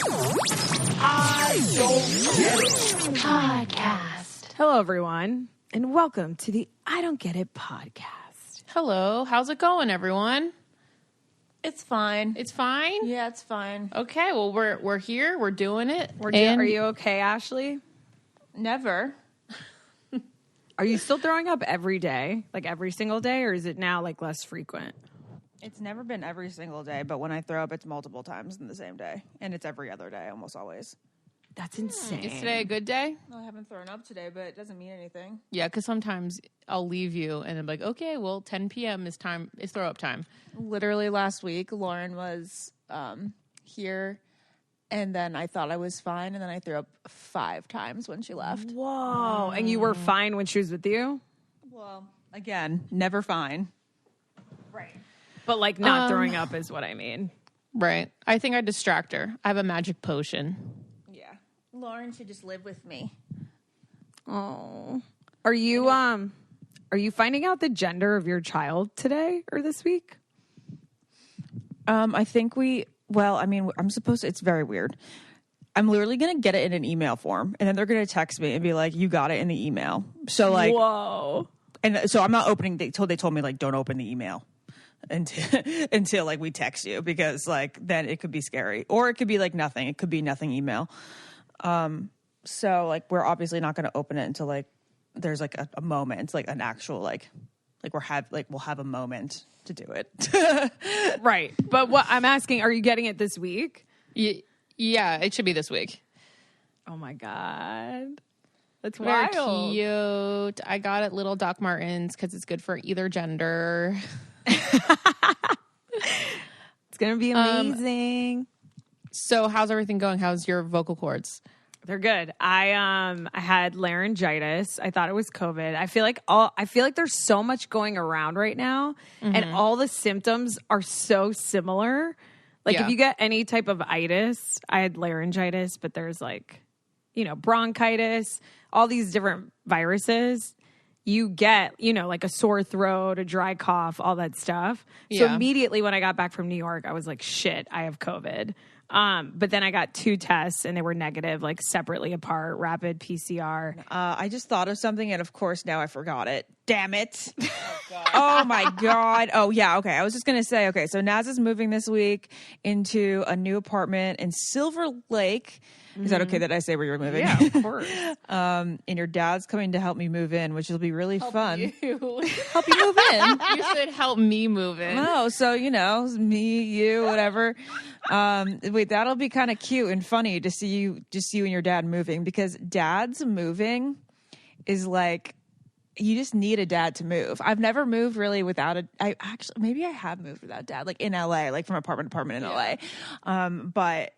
I Don't Get It Podcast. Hello, everyone, and welcome to the I Don't Get It podcast. Hello, how's it going, everyone? It's fine. It's fine? Yeah, it's fine. Okay, well, we're here. We're doing it. Are you okay, Ashley? Never. Are you still throwing up every day, like every single day, or is it now like less frequent? It's never been every single day, but when I throw up, it's multiple times in the same day. And it's every other day, almost always. That's insane. Is today a good day? I haven't thrown up today, but it doesn't mean anything. Yeah, because sometimes I'll leave you and I'm like, okay, well, 10 p.m. is throw up time. Literally last week, Lauren was here, and then I thought I was fine, and then I threw up 5 times when she left. Whoa. And you were fine when she was with you? Well, again, never fine. Right. But like not throwing up is what I mean. Right. I think I distract her. I have a magic potion. Yeah. Lauren should just live with me. Oh. Are you finding out the gender of your child today or this week? I think I'm supposed to, it's very weird. I'm literally going to get it in an email form, and then they're going to text me and be like, you got it in the email. So like, whoa. And so I'm not opening, they told me like, don't open the email until like we text you, because like, then it could be scary, or it could be like nothing. It could be nothing email. So like, we're obviously not going to open it until like, there's like a moment, like an actual, like we'll have a moment to do it. Right. But what I'm asking, are you getting it this week? Yeah, it should be this week. Oh my God. That's Very wild. cute. I got it little Doc Martens because it's good for either gender. It's going to be amazing. So how's everything going? How's your vocal cords? They're good. I had laryngitis. I thought it was COVID. I feel like there's so much going around right now, and all the symptoms are so similar. Like if you get any type of itis, I had laryngitis, but there's like, bronchitis, all these different viruses. You get, like a sore throat, a dry cough, all that stuff. So immediately when I got back from New York, I was like, shit, I have COVID. But then I got 2 tests and they were negative, like separately apart, rapid PCR. I just thought of something, and of course now I forgot it. Damn it. Oh my God. Oh yeah. Okay. I was just going to say, okay, so Naz is moving this week into a new apartment in Silver Lake. Is that okay that I say where you're moving? Yeah, of course. And your dad's coming to help me move in, which will be really fun. You. Help you move in. You said help me move in. No, so me, you, whatever. Wait, that'll be kind of cute and funny to see you and your dad moving, because dad's moving is like, you just need a dad to move. I've never moved really without maybe I have moved without dad, like in LA, like from apartment to apartment in LA. But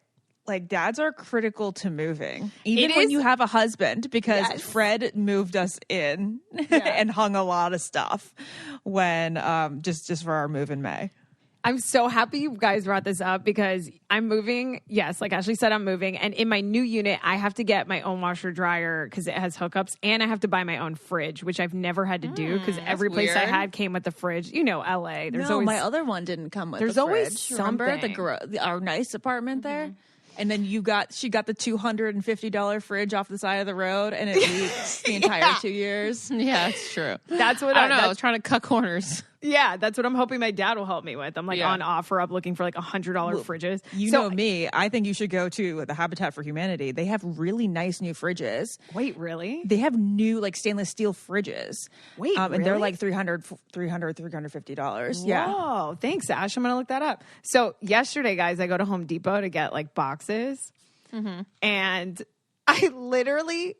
like dads are critical to moving, even when you have a husband, because Fred moved us in and hung a lot of stuff when just for our move in May. I'm so happy you guys brought this up, because I'm moving. Yes, like Ashley said, I'm moving. And in my new unit, I have to get my own washer dryer because it has hookups. And I have to buy my own fridge, which I've never had to do because every place I had came with the fridge. LA. There's always, my other one didn't come with there's the always fridge. Remember something. our nice apartment there? And then she got the $250 fridge off the side of the road, and it leaked the entire 2 years. Yeah, it's true. That's what I don't know. I was trying to cut corners. Yeah, that's what I'm hoping my dad will help me with. I'm like on OfferUp looking for like $100 fridges. You know me. I think you should go to the Habitat for Humanity. They have really nice new fridges. Wait, really? They have new like stainless steel fridges. Wait, really? And they're like $350. Yeah. Whoa, thanks, Ash. I'm going to look that up. So yesterday, guys, I go to Home Depot to get like boxes. And I literally...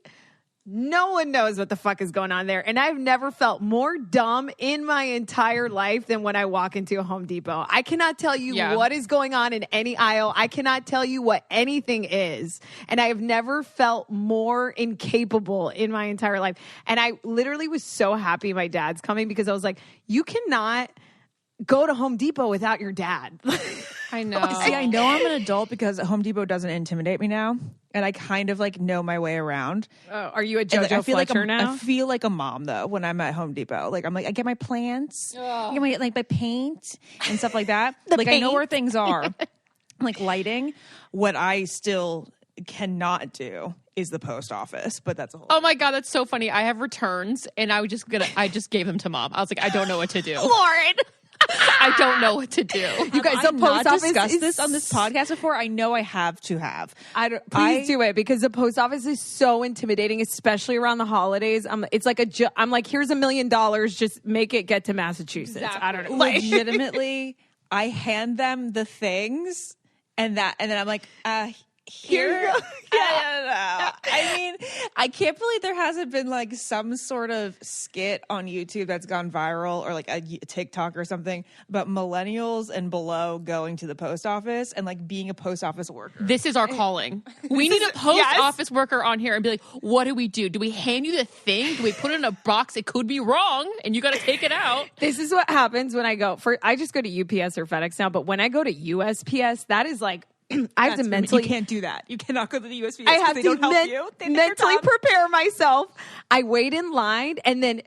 No one knows what the fuck is going on there. And I've never felt more dumb in my entire life than when I walk into a Home Depot. I cannot tell you what is going on in any aisle. I cannot tell you what anything is. And I have never felt more incapable in my entire life. And I literally was so happy my dad's coming, because I was like, you cannot go to Home Depot without your dad. I know. See, I know I'm an adult because Home Depot doesn't intimidate me now. And I kind of like know my way around. Oh, are you a JoJo I feel Fletcher now? I feel like a mom though when I'm at Home Depot. Like I'm like, I get my plants, I get my paint and stuff like that. Like paint. I know where things are. like lighting. What I still cannot do is the post office, but that's a whole. Oh my God, that's so funny. I have returns and I just gave them to mom. I was like, I don't know what to do. Lauren. I don't know what to do. You guys, the I've post not office discussed this on this podcast before. I know I have to have. Please do it, because the post office is so intimidating, especially around the holidays. It's like I'm like, here's $1 million, just make it get to Massachusetts. Exactly. I don't know. Legitimately, I hand them the things, and then I'm like, here. you go. I don't know. I mean, I can't believe there hasn't been like some sort of skit on YouTube that's gone viral, or like a TikTok or something about millennials and below going to the post office and like being a post office worker. This is our calling. We need a post office worker on here and be like, what do we do? Do we hand you the thing? Do we put it in a box? It could be wrong and you got to take it out. This is what happens when I just go to UPS or FedEx now, but when I go to USPS, that is like, I have to mentally. You can't do that. You cannot go to the USPS. I have they to don't help you. They mentally prepare myself. I wait in line, and then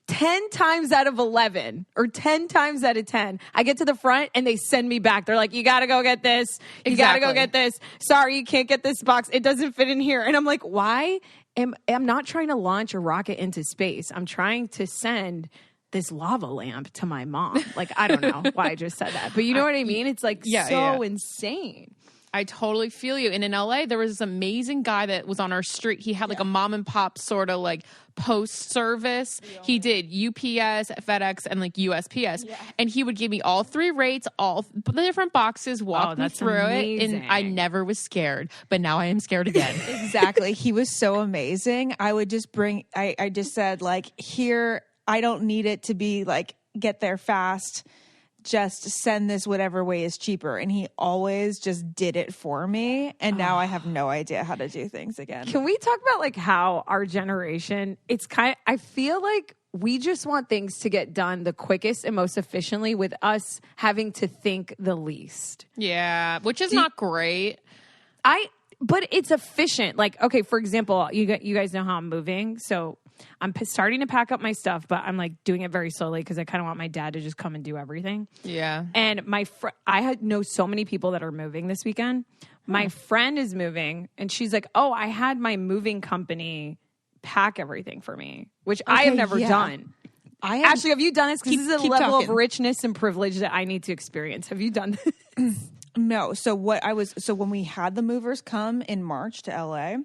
10 times out of 11 or 10 times out of 10, I get to the front and they send me back. They're like, you got to go get this. You got to go get this. Sorry, you can't get this box. It doesn't fit in here. And I'm like, why? I'm not trying to launch a rocket into space. I'm trying to send this lava lamp to my mom. Like, I don't know why I just said that, but you know what I mean? It's like insane. I totally feel you. And in LA, there was this amazing guy that was on our street. He had like a mom and pop sort of like post service. He did UPS, FedEx, and like USPS. Yeah. And he would give me all 3 rates, all the different boxes, walk me through it. And I never was scared, but now I am scared again. Exactly. He was so amazing. I would just I just said like, here, I don't need it to be like, get there fast. Just send this whatever way is cheaper. And he always just did it for me. And now I have no idea how to do things again. Can we talk about like how our generation, I feel like we just want things to get done the quickest and most efficiently, with us having to think the least. Yeah, which is not great. But it's efficient. Like, okay, for example, you guys know how I'm moving. So I'm starting to pack up my stuff, but I'm like doing it very slowly because I kind of want my dad to just come and do everything. Yeah. And I know so many people that are moving this weekend. My friend is moving, and she's like, oh, I had my moving company pack everything for me, which I have never done. Ashley, have you done this? Because this is a level of richness and privilege that I need to experience. Have you done this? No. So when we had the movers come in March to LA,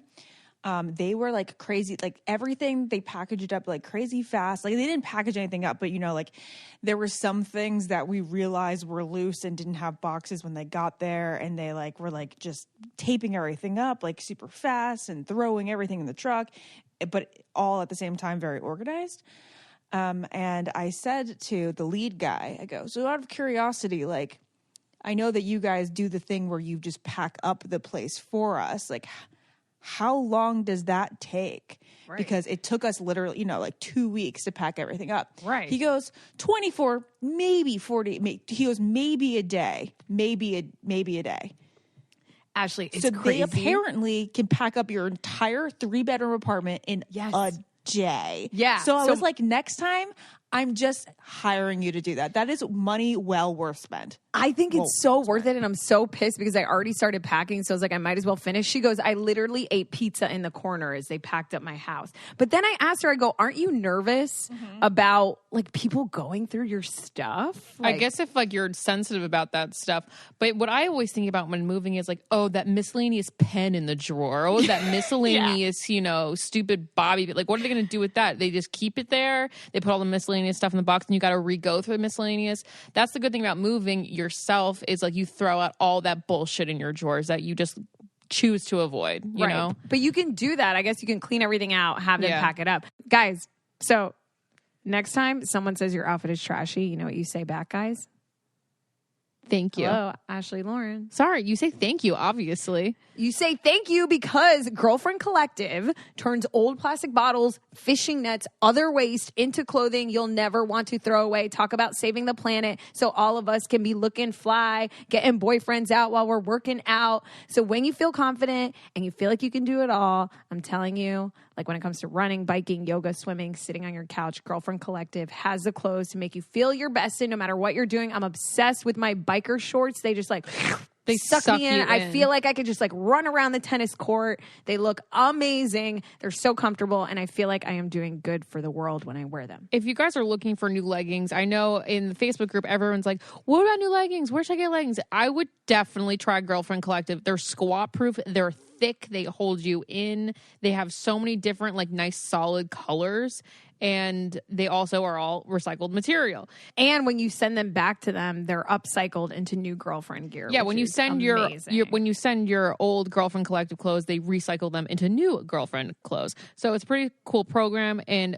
they were like crazy, like everything, they packaged it up like crazy fast. Like they didn't package anything up, but you know, like there were some things that we realized were loose and didn't have boxes when they got there. And they like were like just taping everything up like super fast and throwing everything in the truck, but all at the same time, very organized. And I said to the lead guy, I go, so out of curiosity, like, I know that you guys do the thing where you just pack up the place for us. Like, how long does that take? Right. Because it took us literally, like 2 weeks to pack everything up. Right. He goes, 24, maybe 40. He goes, maybe a day. Maybe a day. Ashley, it's so crazy. They apparently can pack up your entire 3-bedroom apartment in a day. Yeah. So I was like, next time, I'm just hiring you to do that. That is money well worth spent. I think it's so worth it, and I'm so pissed because I already started packing, so I was like, I might as well finish. She goes, I literally ate pizza in the corner as they packed up my house. But then I asked her, I go, aren't you nervous about like people going through your stuff? I guess if like you're sensitive about that stuff. But what I always think about when moving is like, oh, that miscellaneous pen in the drawer. Oh, that miscellaneous, stupid Bobby. Like, what are they going to do with that? They just keep it there. They put all the miscellaneous stuff in the box and you got to re-go through the miscellaneous. That's the good thing about moving yourself, is like you throw out all that bullshit in your drawers that you just choose to avoid, you know? But you can do that. I guess you can clean everything out, have them pack it up. Guys, so next time someone says your outfit is trashy, you know what you say back, guys? Thank you. Hello, Ashley Lauren. Sorry, you say thank you, obviously. You say thank you because Girlfriend Collective turns old plastic bottles, fishing nets, other waste into clothing you'll never want to throw away. Talk about saving the planet so all of us can be looking fly, getting boyfriends out while we're working out. So when you feel confident and you feel like you can do it all, I'm telling you, like when it comes to running, biking, yoga, swimming, sitting on your couch, Girlfriend Collective has the clothes to make you feel your best in no matter what you're doing. I'm obsessed with my biker shorts. They just like They suck me in. I feel like I could just like run around the tennis court. They look amazing. They're so comfortable, and I feel like I am doing good for the world when I wear them. If you guys are looking for new leggings, I know in the Facebook group, everyone's like, what about new leggings? Where should I get leggings? I would definitely try Girlfriend Collective. They're squat proof. They're thick. They hold you in. They have so many different like nice solid colors. And they also are all recycled material. And when you send them back to them, they're upcycled into new girlfriend gear. Yeah, when you send when you send your old Girlfriend Collective clothes, they recycle them into new girlfriend clothes. So it's a pretty cool program, and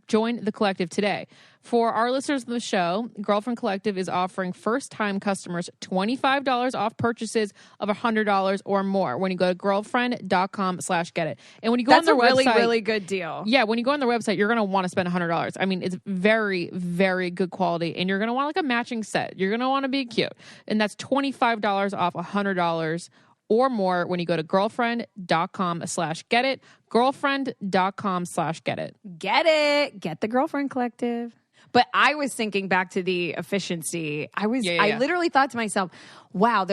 join the collective today. For our listeners of the show, Girlfriend Collective is offering first-time customers $25 off purchases of $100 or more when you go to girlfriend.com/getit. And when you go on their website, that's a really good deal. Yeah, when you go on their website, you're going to want to spend $100. I mean, it's very, very good quality, and you're going to want like a matching set. You're going to want to be cute. And that's $25 off $100 or more when you go to girlfriend.com/getit, girlfriend.com/getit. Get it. Get the Girlfriend Collective. But I was thinking back to the efficiency. I literally thought to myself, wow,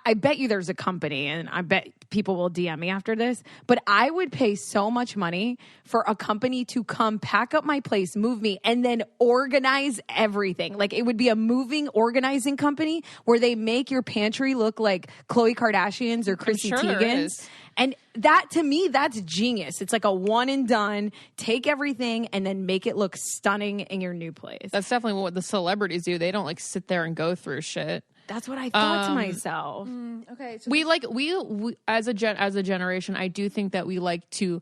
I bet you there's a company, and I bet people will DM me after this, but I would pay so much money for a company to come pack up my place, move me, and then organize everything. Like it would be a moving organizing company where they make your pantry look like Khloe Kardashian's or Chrissy Teigen's. And that, to me, that's genius. It's like a one and done. Take everything and then make it look stunning in your new place. That's definitely what the celebrities do. They don't like sit there and go through shit. That's what I thought to myself. Okay, so We as a generation, I do think that we like to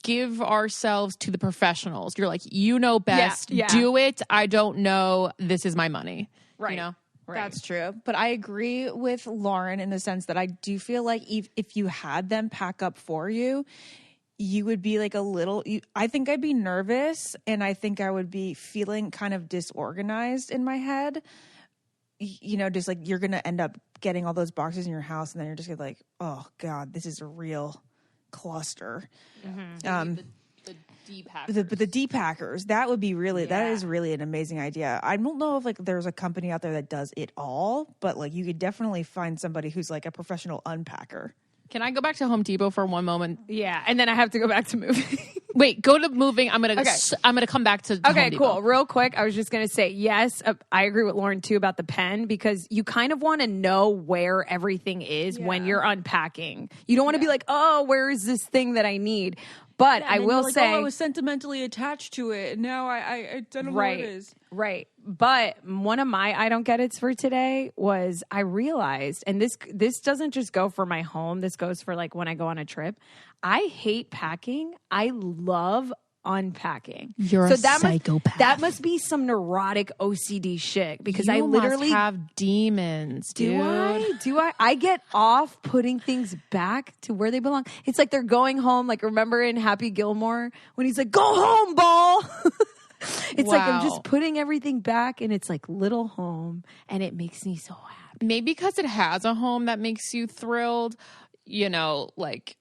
give ourselves to the professionals. You're like, you know best. Yeah. Do it. I don't know. This is my money. Right. You know? Right. That's true. But I agree with Lauren in the sense that I do feel like if you had them pack up for you, you would be like I think I'd be nervous, and I think I would be feeling kind of disorganized in my head. You know, just like you're going to end up getting all those boxes in your house, and then you're just going to like, oh God, this is a real cluster. The depackers. The depackers, that would be that is really an amazing idea. I don't know if like there's a company out there that does it all, but like you could definitely find somebody who's like a professional unpacker. Can I go back to Home Depot for one moment? Yeah, and then I have to go back to moving. Wait, go to moving. I'm gonna come back to Home Okay, Depot. cool. Real quick, I was just gonna say yes. I agree with Lauren too about the pen, because you kind of want to know where everything is when you're unpacking. You don't want to be like, oh, where is this thing that I need? But I will say, I was sentimentally attached to it, and now I don't know what it is. Right. But one of my I don't get it's for today was I realized, and this doesn't just go for my home, this goes for like when I go on a trip. I hate packing. I love unpacking. You're a psychopath. That must be some neurotic OCD shit, because You I literally must have demons, dude. Do I? I get off putting things back to where they belong. It's like they're going home. Like, remember in Happy Gilmore when he's like, "Go home, ball." It's like I'm just putting everything back, and it's like little home, and it makes me so happy. Maybe because it has a home that makes you thrilled. You know, like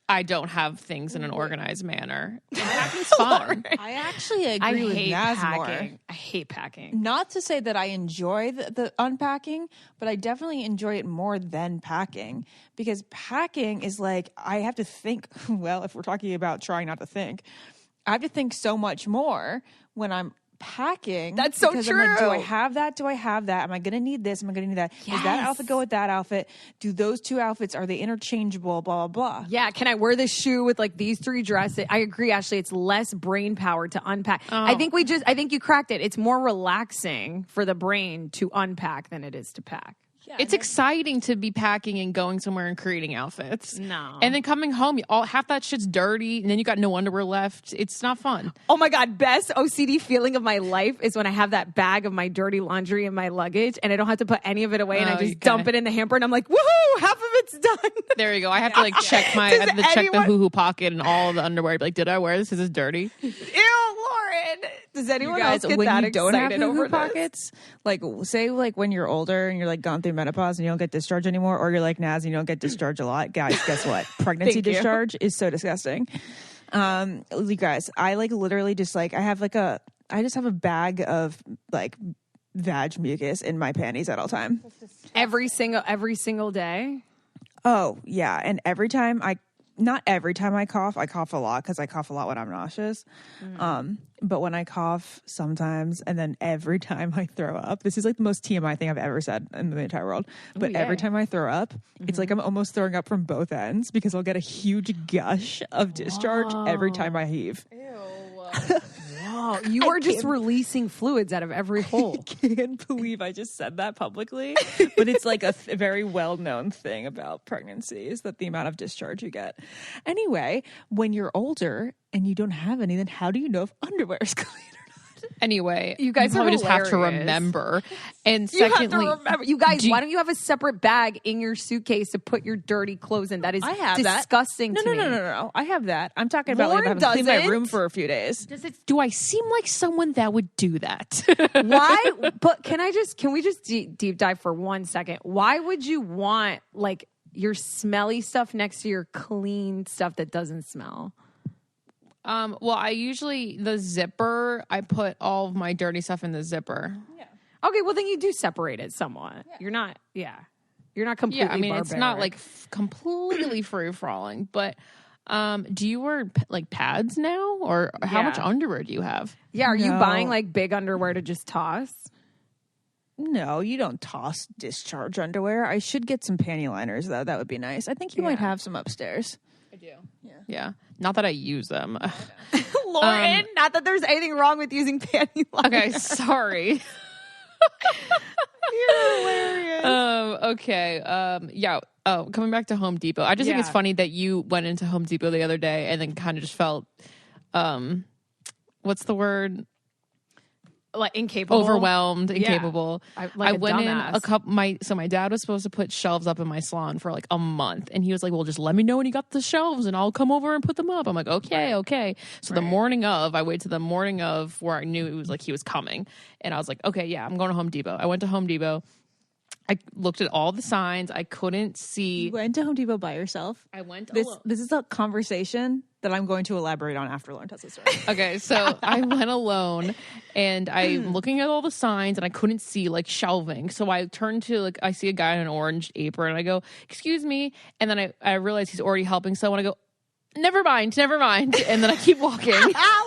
I don't have things in an organized manner. Packing's fun. I actually agree with Nazmore. I hate packing. Not to say that I enjoy the unpacking, but I definitely enjoy it more than packing, because packing is like I have to think. Well, if we're talking about trying not to think, I have to think so much more when I'm packing. That's so because true. I'm like, do I have that? Do I have that? Am I going to need this? Am I going to need that? Yes. Does that outfit go with that outfit? Do those two outfits, are they interchangeable? Blah, blah, blah. Yeah, can I wear this shoe with like these three dresses? I agree, Ashley. It's less brain power to unpack. Oh. I think you cracked it. It's more relaxing for the brain to unpack than it is to pack. Yeah, It's exciting to be packing and going somewhere and creating outfits. No. And then coming home, half that shit's dirty, and then you got no underwear left. It's not fun. Oh my God, best OCD feeling of my life is when I have that bag of my dirty laundry in my luggage and I don't have to put any of it away, and I just dump it in the hamper, and I'm like, woohoo, half of it's done. There you go. I have to like check the hoo-hoo pocket and all the underwear. Like, did I wear this? Is this dirty? Ew, Lauren. Does anyone else get when that you don't have excited over hoo-hoo this? pockets, like say like when you're older and you're like gone through menopause and you don't get discharge anymore, or you're like Naz and you don't get discharge a lot, guys, guess what? Pregnancy Thank you. discharge is so disgusting. You guys, I like literally just like I just have a bag of like vag mucus in my panties at all time. Every single day. Oh, yeah. And not every time I cough a lot because I cough a lot when I'm nauseous. But when I cough sometimes, and then every time I throw up, this is like the most TMI thing I've ever said in the entire world. But every time I throw up, it's like I'm almost throwing up from both ends because I'll get a huge gush of discharge every time I heave. Wow, you are just releasing fluids out of every hole. I can't believe I just said that publicly, but it's like a very well-known thing about pregnancy is that the amount of discharge you get. Anyway, when you're older and you don't have any, then how do you know if underwear is clean or not? Anyway, You guys probably are just have to hilarious. remember. And You have secondly, to remember, you guys. Why don't you have a separate bag in your suitcase to put your dirty clothes in? That is I have disgusting that. to me. No. I have that. I'm talking about Lauren like if I haven't cleaned my doesn't. room for a few days. do I seem like someone that would do that? Why? But can we just deep dive for 1 second? Why would you want like your smelly stuff next to your clean stuff that doesn't smell? Well, I usually the zipper. I put all of my dirty stuff in the zipper. Okay, well then you do separate it somewhat. You're not. Yeah, you're not completely. Yeah, I mean it's not barbaric. like completely free falling, but do you wear like pads now, or how Yeah. much underwear do you have? Yeah, are you No. buying like big underwear to just toss? No, you don't toss discharge underwear. I should get some panty liners though. That would be nice. I think you might Yeah. have some upstairs. I do. Yeah. Not that I use them. Lauren, not that there's anything wrong with using panty liners. Okay, sorry. You're hilarious. Okay. Yeah. Oh, coming back to Home Depot. I just think it's Yeah. funny that you went into Home Depot the other day and then kind of just felt, what's the word? Like incapable, Overwhelmed, incapable. I I went in dumbass. a couple. My dad was supposed to put shelves up in my salon for like a month, and he was like, "Well, just let me know when you got the shelves, and I'll come over and put them up." I'm like, "Okay." So the morning of, I waited to the morning of where I knew it was like he was coming, and I was like, "Okay, yeah, I'm going to Home Depot." I went to Home Depot. I looked at all the signs. I couldn't see. You went to Home Depot by yourself. I went This alone. this is a conversation that I'm going to elaborate on after Lauren tells the story. Okay, so I went alone and I'm looking at all the signs and I couldn't see like shelving. So I turned to like, I see a guy in an orange apron and I go, "Excuse me." And then I realize he's already helping. So I want to go, never mind. And then I keep walking.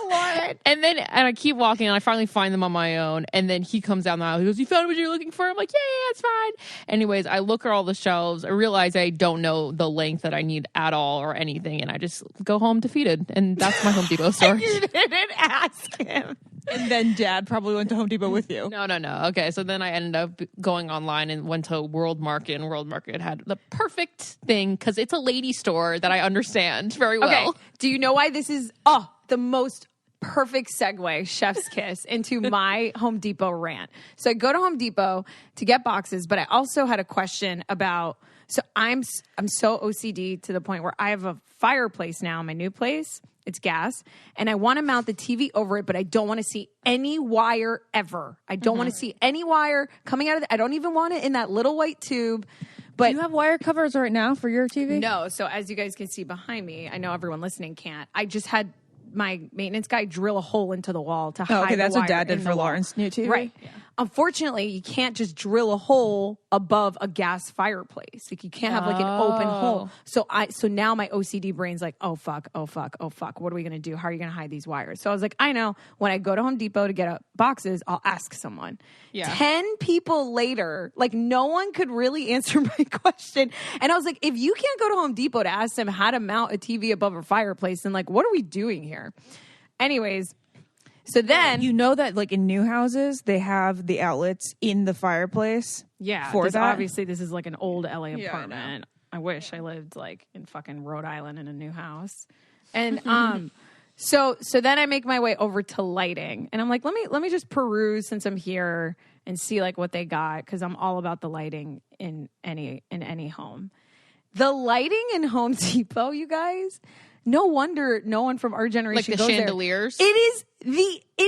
Lauren. And I keep walking and I finally find them on my own. And then he comes down the aisle. He goes, "You found what you're looking for?" I'm like, yeah, it's fine. Anyways, I look at all the shelves. I realize I don't know the length that I need at all or anything. And I just go home defeated. And that's my Home Depot story. You didn't ask him. And then Dad probably went to Home Depot with you. No. Okay, so then I ended up going online and went to World Market. And World Market had the perfect thing because it's a lady store that I understand very well. Okay. Do you know why this is the most perfect segue, chef's kiss, into my Home Depot rant? So I go to Home Depot to get boxes, but I also had a question about, so I'm so OCD to the point where I have a fireplace now in my new place. It's gas. And I want to mount the TV over it, but I don't want to see any wire ever. I don't want to see any wire coming out of it. I don't even want it in that little white tube. But Do you have wire covers right now for your TV? no, so as you guys can see behind me, I know everyone listening can't. I just had my maintenance guy drill a hole into the wall to hide Oh, okay, the that's what wire Dad did in for the wall. Lauren's new TV. Right. Yeah. Unfortunately, you can't just drill a hole above a gas fireplace. Like you can't have like an open hole. So now my OCD brain's like, oh fuck. What are we gonna do? How are you gonna hide these wires? So I was like, I know. When I go to Home Depot to get boxes, I'll ask someone. Yeah. 10 people later, like no one could really answer my question. And I was like, if you can't go to Home Depot to ask them how to mount a TV above a fireplace, then like, what are we doing here? Anyways, so then You know that like in new houses, they have the outlets in the fireplace. yeah, for 'cause that? obviously this is like an old LA I know. apartment. I wish I lived like in fucking Rhode Island in a new house. And so then I make my way over to lighting, and I'm like, let me just peruse since I'm here and see like what they got, because I'm all about the lighting in any home. The lighting in Home Depot, you guys. No wonder no one from our generation Like the goes there. chandeliers? It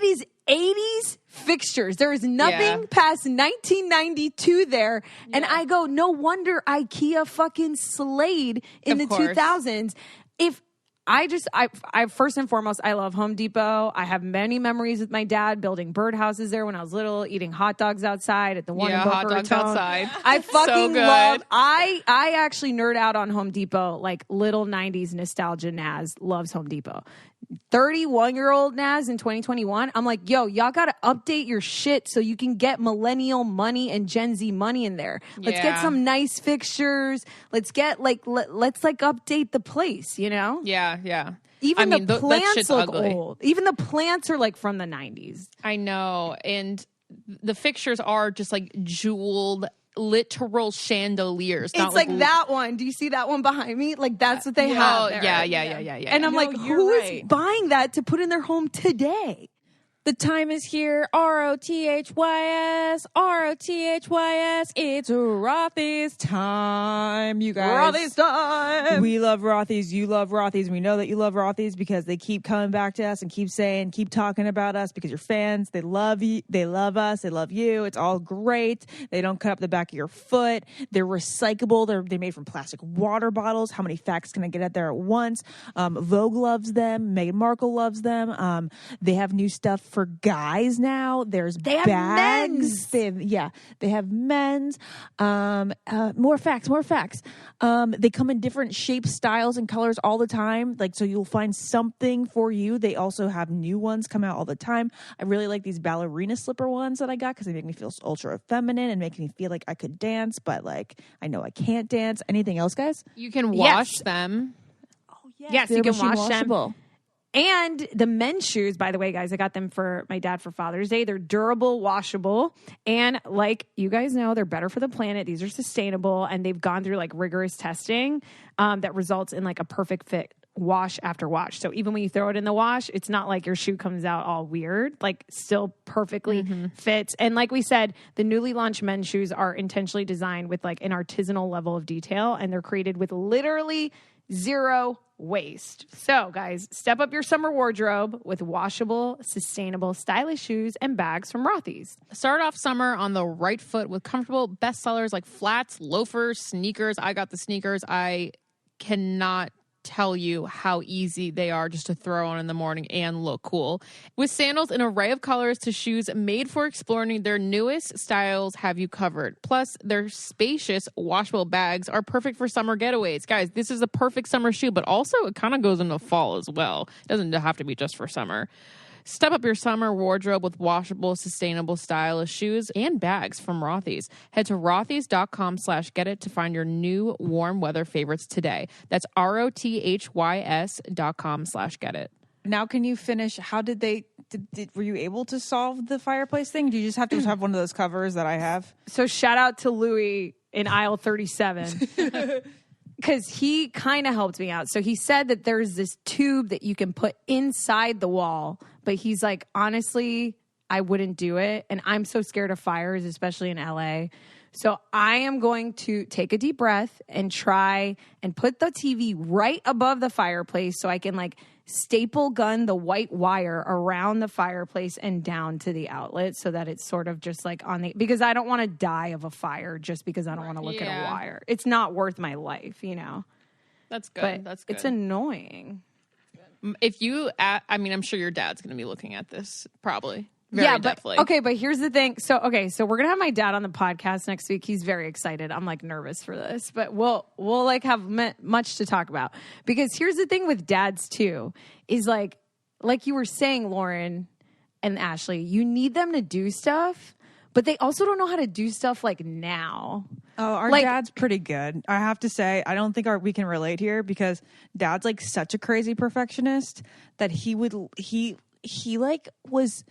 is 80s fixtures. There is nothing Yeah. past 1992 there. And I go, no wonder IKEA fucking slayed in Of the course. 2000s. If I first and foremost, I love Home Depot. I have many memories with my dad building birdhouses there when I was little, eating hot dogs outside at the one in Boca hot dogs Raton. outside. I fucking good. love. I actually nerd out on Home Depot, like little 90s nostalgia. Naz loves Home Depot. 31-year-old Naz in 2021, I'm like, yo, y'all got to update your shit so you can get millennial money and Gen Z money in there. Let's get some nice fixtures. Let's get let's update the place, you know? Yeah. Even the plants shit's look ugly. old. Even the plants are like from the 90s. I know. And the fixtures are just like jeweled, literal chandeliers. It's like that one. Do you see that one behind me? Like that's what they have there. Yeah. And I'm like, who is buying that to put in their home today? The time is here. ROTHYS. ROTHYS. It's Rothy's time, you guys. Rothy's time. We love Rothy's. You love Rothy's. We know that you love Rothy's because they keep coming back to us and keep talking about us because you're fans. They love you. They love us. They love you. It's all great. They don't cut up the back of your foot. They're recyclable. They're made from plastic water bottles. How many facts can I get out there at once? Vogue loves them. Meghan Markle loves them. They have new stuff for guys now. They have bags. Men's. They have men's. More facts. They come in different shapes, styles, and colors all the time. Like, so you'll find something for you. They also have new ones come out all the time. I really like these ballerina slipper ones that I got because they make me feel ultra feminine and make me feel like I could dance, but like I know I can't dance. Anything else, guys? You can wash them. Oh Yes, you can wash them. And the men's shoes, by the way, guys, I got them for my dad for Father's Day. They're durable, washable, and like you guys know, they're better for the planet. These are sustainable, and they've gone through like rigorous testing that results in like a perfect fit wash after wash. So even when you throw it in the wash, it's not like your shoe comes out all weird, like still perfectly fits. And like we said, the newly launched men's shoes are intentionally designed with like an artisanal level of detail, and they're created with literally zero waste. So guys, step up your summer wardrobe with washable, sustainable, stylish shoes and bags from Rothy's. Start off summer on the right foot with comfortable bestsellers like flats, loafers, sneakers. I got the sneakers. I cannot tell you how easy they are just to throw on in the morning and look cool. With sandals, an array of colors to shoes made for exploring, their newest styles have you covered. Plus, their spacious washable bags are perfect for summer getaways. Guys, this is the perfect summer shoe, but also it kind of goes into fall as well. It doesn't have to be just for summer. Step up your summer wardrobe with washable, sustainable, stylish shoes and bags from Rothy's. Head to rothys.com/getit to find your new warm weather favorites today. That's rothys.com/getit. Now, can you finish? How did they? Were you able to solve the fireplace thing? Do you just have to have one of those covers that I have? So shout out to Louis in aisle 37. Because he kind of helped me out. So he said that there's this tube that you can put inside the wall. But he's like, honestly, I wouldn't do it. And I'm so scared of fires, especially in LA. So I am going to take a deep breath and try and put the TV right above the fireplace so I can like staple gun the white wire around the fireplace and down to the outlet so that it's sort of just like on the, because I don't want to die of a fire just because I don't want to look at a wire. It's not worth my life, you know. That's good. But That's good. it's annoying. If you, I mean, I'm sure your dad's going to be looking at this probably. Very definitely. Okay, but here's the thing. So we're gonna have my dad on the podcast next week. He's very excited. I'm like nervous for this, but we'll like have much to talk about because here's the thing with dads too is like you were saying, Lauren and Ashley, you need them to do stuff, but they also don't know how to do stuff like now. Oh, our dad's pretty good. I have to say, I don't think we can relate here because dad's like such a crazy perfectionist that he like was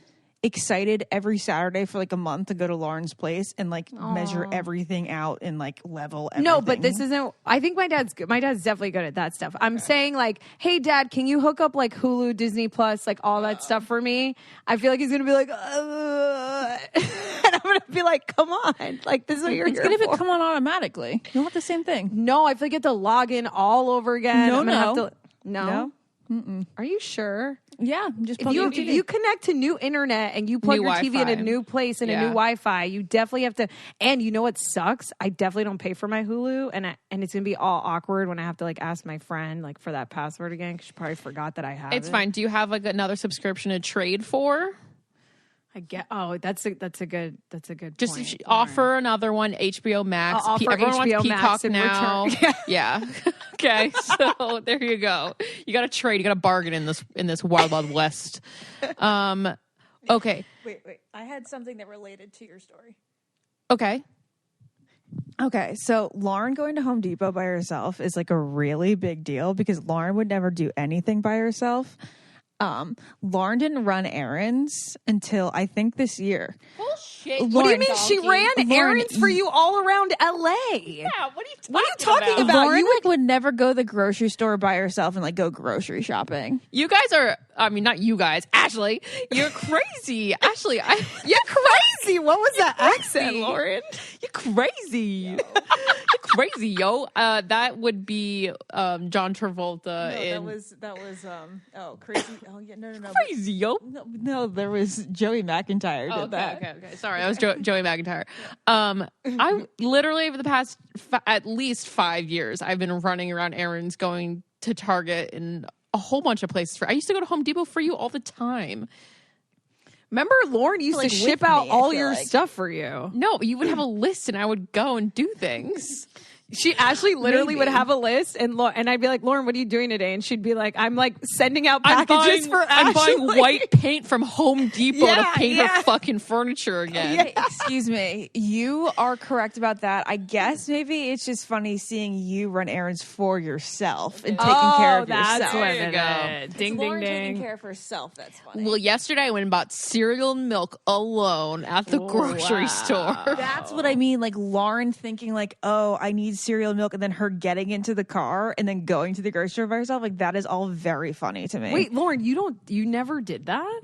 excited every Saturday for like a month to go to Lauren's place and like measure everything out and like level everything. No, but this isn't. I think my dad's good. My dad's definitely good at that stuff. I'm saying like, hey, Dad, can you hook up like Hulu, Disney Plus, like all that stuff for me? I feel like he's gonna be like, and I'm gonna be like, come on, like this is what you're here for. It's gonna come on automatically. You'll have the same thing. No, I feel like you have to log in all over again. No. Are you sure? Yeah, just If you connect to new internet and you plug New your TV in a Wi-Fi. new place and a new Wi-Fi, you definitely have to. And you know what sucks? I definitely don't pay for my Hulu, and it's gonna be all awkward when I have to like ask my friend like for that password again because she probably forgot that I have It's it. fine. Do you have like another subscription to trade for? I get. Oh, that's a good. Just point, offer another one. HBO Max. I'll offer Everyone HBO wants Max Peacock in now. return. Yeah. Okay. So there you go. You got to trade. You got to bargain in this wild, wild west. Okay. Wait. I had something that related to your story. Okay. Okay, so Lauren going to Home Depot by herself is like a really big deal because Lauren would never do anything by herself. Lauren didn't run errands until I think this year. Bullshit. What do you mean she ran Lauren, errands for you all around LA? Yeah. What are you talking about? Lauren You would never go to the grocery store by herself and like go grocery shopping. You guys are. I mean, not you guys. Ashley, you're crazy. Ashley, You're crazy. What was that accent, Lauren? You're crazy. You're crazy, yo. That would be John Travolta. that was crazy. Oh yeah, no. Crazy, yo. No, there was Joey McIntyre did that. Okay. Sorry, that was Joey McIntyre. I literally over the past at least 5 years, I've been running around errands, going to Target and a whole bunch of places. I used to go to Home Depot for you all the time. Remember, Lauren used Like, to with ship out me, I all feel your like. stuff for you. No, you would have a list, and I would go and do things. She actually literally Maybe. would have a list, and I'd be like, Lauren, what are you doing today? And she'd be like, I'm like sending out I'm packages for I'm buying Ashley. white paint from Home Depot Yeah, to paint yeah. her fucking furniture again. Excuse me. You are correct about that. I guess maybe it's just funny seeing you run errands for yourself and taking care of that's yourself. what There you it go. is. Ding, ding, Lauren taking ding. care of herself. That's funny. Well, yesterday I went and bought cereal and milk alone at the grocery store. That's what I mean. Like Lauren thinking like, oh, I need cereal and milk, and then her getting into the car and then going to the grocery store by herself. Like that is all very funny to me. Wait, Lauren, you never did that?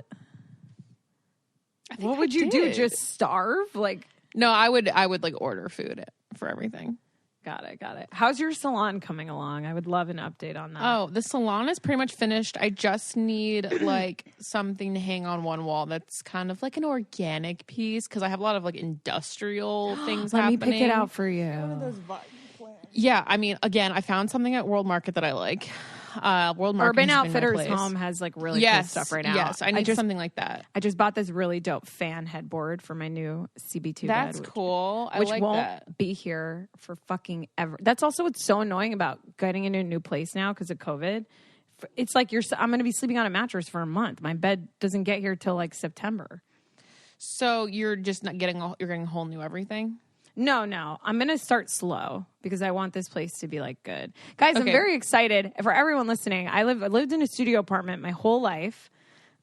What would you do? Just starve? Like, No, I would like order food for everything. got it. How's your salon coming along? I would love an update on that. Oh, the salon is pretty much finished. I just need like something to hang on one wall that's kind of like an organic piece because I have a lot of like industrial things Let happening. me pick it out for you. Yeah, I mean, again, I found something at World Market that I like. World Market Urban has been my Outfitters place. Home has like really cool stuff right now. Yes, I need just something like that. I just bought this really dope fan headboard for my new CB2 That's bed, cool. I which like won't that. be here for fucking ever. That's also what's so annoying about getting into a new place now because of COVID. It's like I'm going to be sleeping on a mattress for a month. My bed doesn't get here till like September. So you're just not getting you're getting a whole new everything. No. I'm going to start slow because I want this place to be like good. Guys, I'm Okay. very excited. For everyone listening, I lived in a studio apartment my whole life.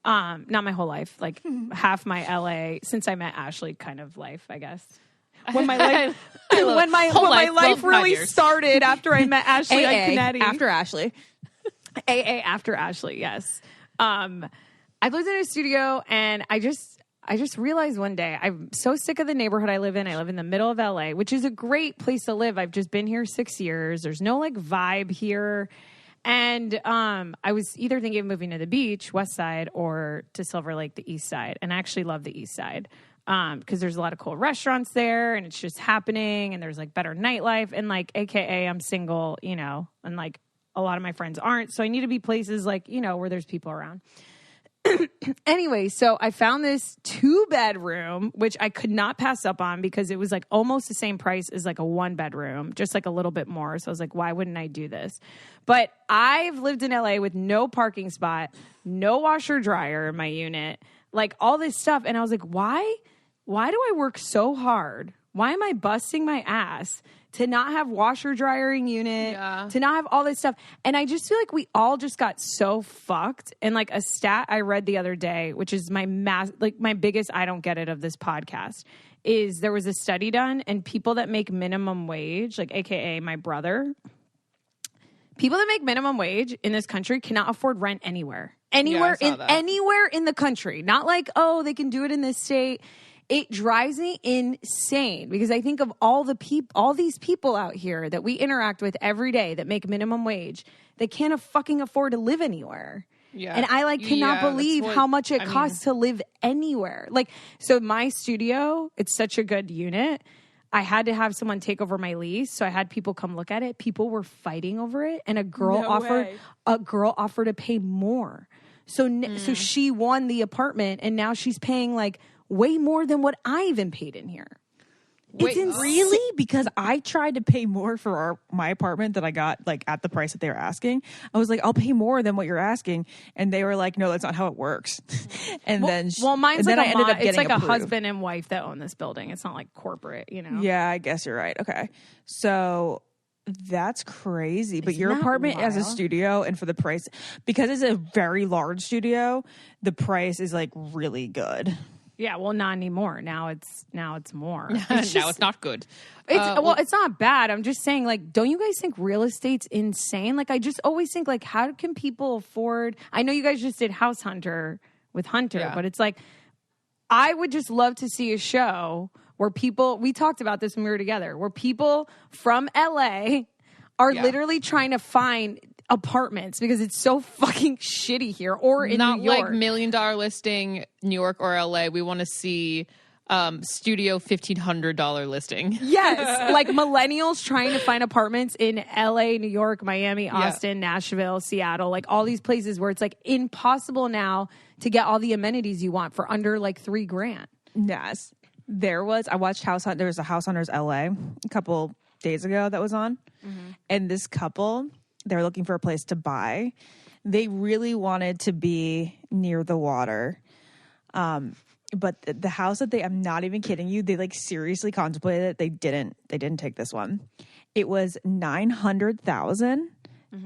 Not my whole life, like half my LA since I met Ashley kind of life, I guess. When my life when my life well, really 5 years. started after I met Ashley AA, Iaconetti. after Ashley. AA after Ashley, yes. I lived in a studio and I just realized one day I'm so sick of the neighborhood I live in. I live in the middle of LA, which is a great place to live. I've just been here 6 years. There's no like vibe here. And I was either thinking of moving to the beach, West Side, or to Silver Lake, the East Side. And I actually love the East Side because there's a lot of cool restaurants there and it's just happening and there's like better nightlife. And like, AKA, I'm single, you know, and like a lot of my friends aren't. So I need to be places like, you know, where there's people around. Anyway, so I found this 2-bedroom, which I could not pass up on because it was like almost the same price as like a 1-bedroom, just like a little bit more. So I was like, why wouldn't I do this? But I've lived in LA with no parking spot, no washer dryer in my unit, like all this stuff. And I was like, why do I work so hard? Why am I busting my ass to not have washer dryering unit, to not have all this stuff? And I just feel like we all just got so fucked. And like a stat I read the other day, which is my biggest I don't get it of this podcast, is there was a study done and people that make minimum wage, like AKA my brother, people that make minimum wage in this country cannot afford rent anywhere. Anywhere in the country. Not like, oh, they can do it in this state. it drives me insane because I think of all these people out here that we interact with every day that make minimum wage. They can't fucking afford to live anywhere. Yeah. And I cannot believe how much it costs to live anywhere. So my studio, it's such a good unit. I had to have someone take over my lease, so I had people come look at it. People were fighting over it, and a girl offered to pay more. So she won the apartment, and now she's paying way more than what I even paid in here. Wait, really? Because I tried to pay more for my apartment that I got at the price that they were asking. I was like, I'll pay more than what you're asking, and they were like, no, that's not how it works. And mine's it's like a husband and wife that own this building. It's not like corporate, you know. Yeah, I guess you're right. Okay, so that's crazy. But your apartment has a studio, and for the price, because it's a very large studio, the price is really good. Yeah, well, not anymore. Now it's more. It's not good. It's not bad. I'm just saying, don't you guys think real estate's insane? I just always think, how can people afford? I know you guys just did House Hunter with Hunter, but it's I would just love to see a show where people. We talked about this when we were together, where people from LA are literally trying to find apartments because it's so fucking shitty here, or in not New York. $1 million listing New York or LA. We want to see studio $1,500 listing. Yes, millennials trying to find apartments in LA, New York, Miami, Austin, Nashville, Seattle, all these places where it's impossible now to get all the amenities you want for under $3,000. Yes, I watched House Hunters. There was a House Hunters LA a couple days ago that was on, and this couple. They're looking for a place to buy. They really wanted to be near the water. But the house that I'm not even kidding you, they seriously contemplated it. They didn't take this one. It was $900,000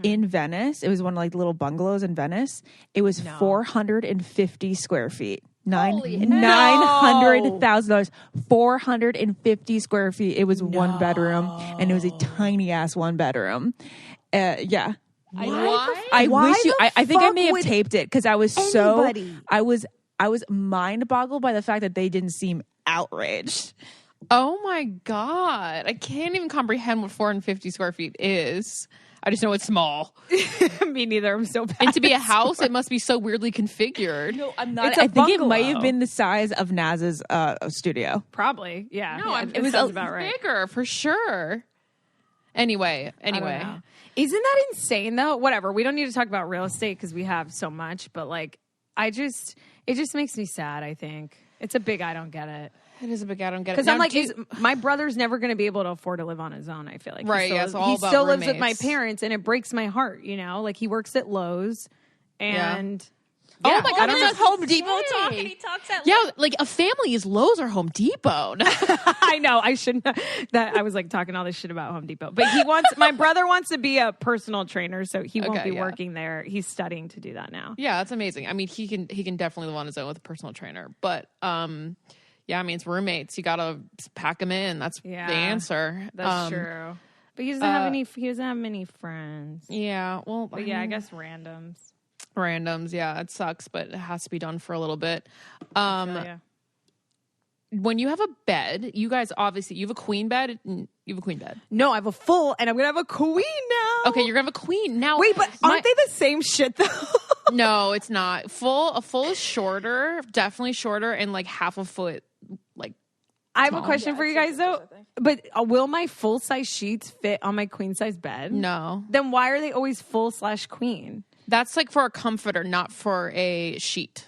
in Venice. It was one of little bungalows in Venice. It was 450 square feet. $900,000, 450 square feet. It was one bedroom, and it was a tiny ass one bedroom. Yeah. I think I may have taped it because I was I was mind boggled by the fact that they didn't seem outraged. Oh my God. I can't even comprehend what 450 square feet is. I just know it's small. Me neither. I'm so bad. And to be a house, it must be so weirdly configured. No, I'm not. I think it might have been the size of Naz's studio. Probably. Yeah. No, it was about bigger right. For sure. Anyway. Isn't that insane though? Whatever. We don't need to talk about real estate because we have so much, but it just makes me sad, I think. It's a big I don't get it. It is a big I don't get it. Because I'm my brother's never going to be able to afford to live on his own, I feel like. Right, he still lives with my parents, and it breaks my heart, you know? He works at Lowe's, and... Yeah. Oh my God, that's Home Depot talk, and he talks at Lowe's. Yeah, a family is Lowe's or Home Depot. I know, I shouldn't... I was talking all this shit about Home Depot. But my brother wants to be a personal trainer, so he won't be working there. He's studying to do that now. Yeah, that's amazing. I mean, he can definitely live on his own with a personal trainer, but... yeah, I mean, it's roommates. You gotta pack them in. That's the answer. That's true. But he doesn't have any. He doesn't have many friends. Yeah. Well, but I guess randoms. Randoms. Yeah, it sucks, but it has to be done for a little bit. When you have a bed, you guys obviously you have a queen bed. You have a queen bed. No, I have a full, and I'm gonna have a queen now. Okay, you're gonna have a queen now. Wait, but aren't they the same shit though? No, it's not. A full is shorter, definitely shorter, and half a foot. I have a question for you guys though. But will my full size sheets fit on my queen size bed? No. Then why are they always full/queen? That's for a comforter, not for a sheet.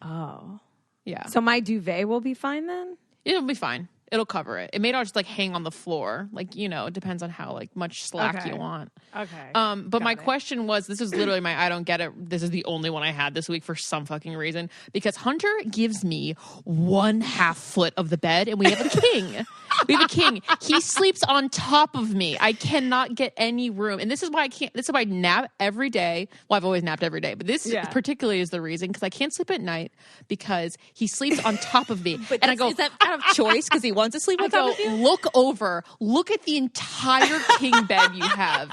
Oh. Yeah. So my duvet will be fine then? It'll be fine. It'll cover it. It may not just hang on the floor. It depends on how much slack you want. Okay. But my question was, this is literally my I don't get it. This is the only one I had this week for some fucking reason. Because Hunter gives me 1/2 foot of the bed and we have a king. We have a king. He sleeps on top of me. I cannot get any room. And this is why I nap every day. Well, I've always napped every day, but this particularly is the reason because I can't sleep at night because he sleeps on top of me. And I go, is that out of choice because he wants to sleep on top of you? Look at the entire king bed you have.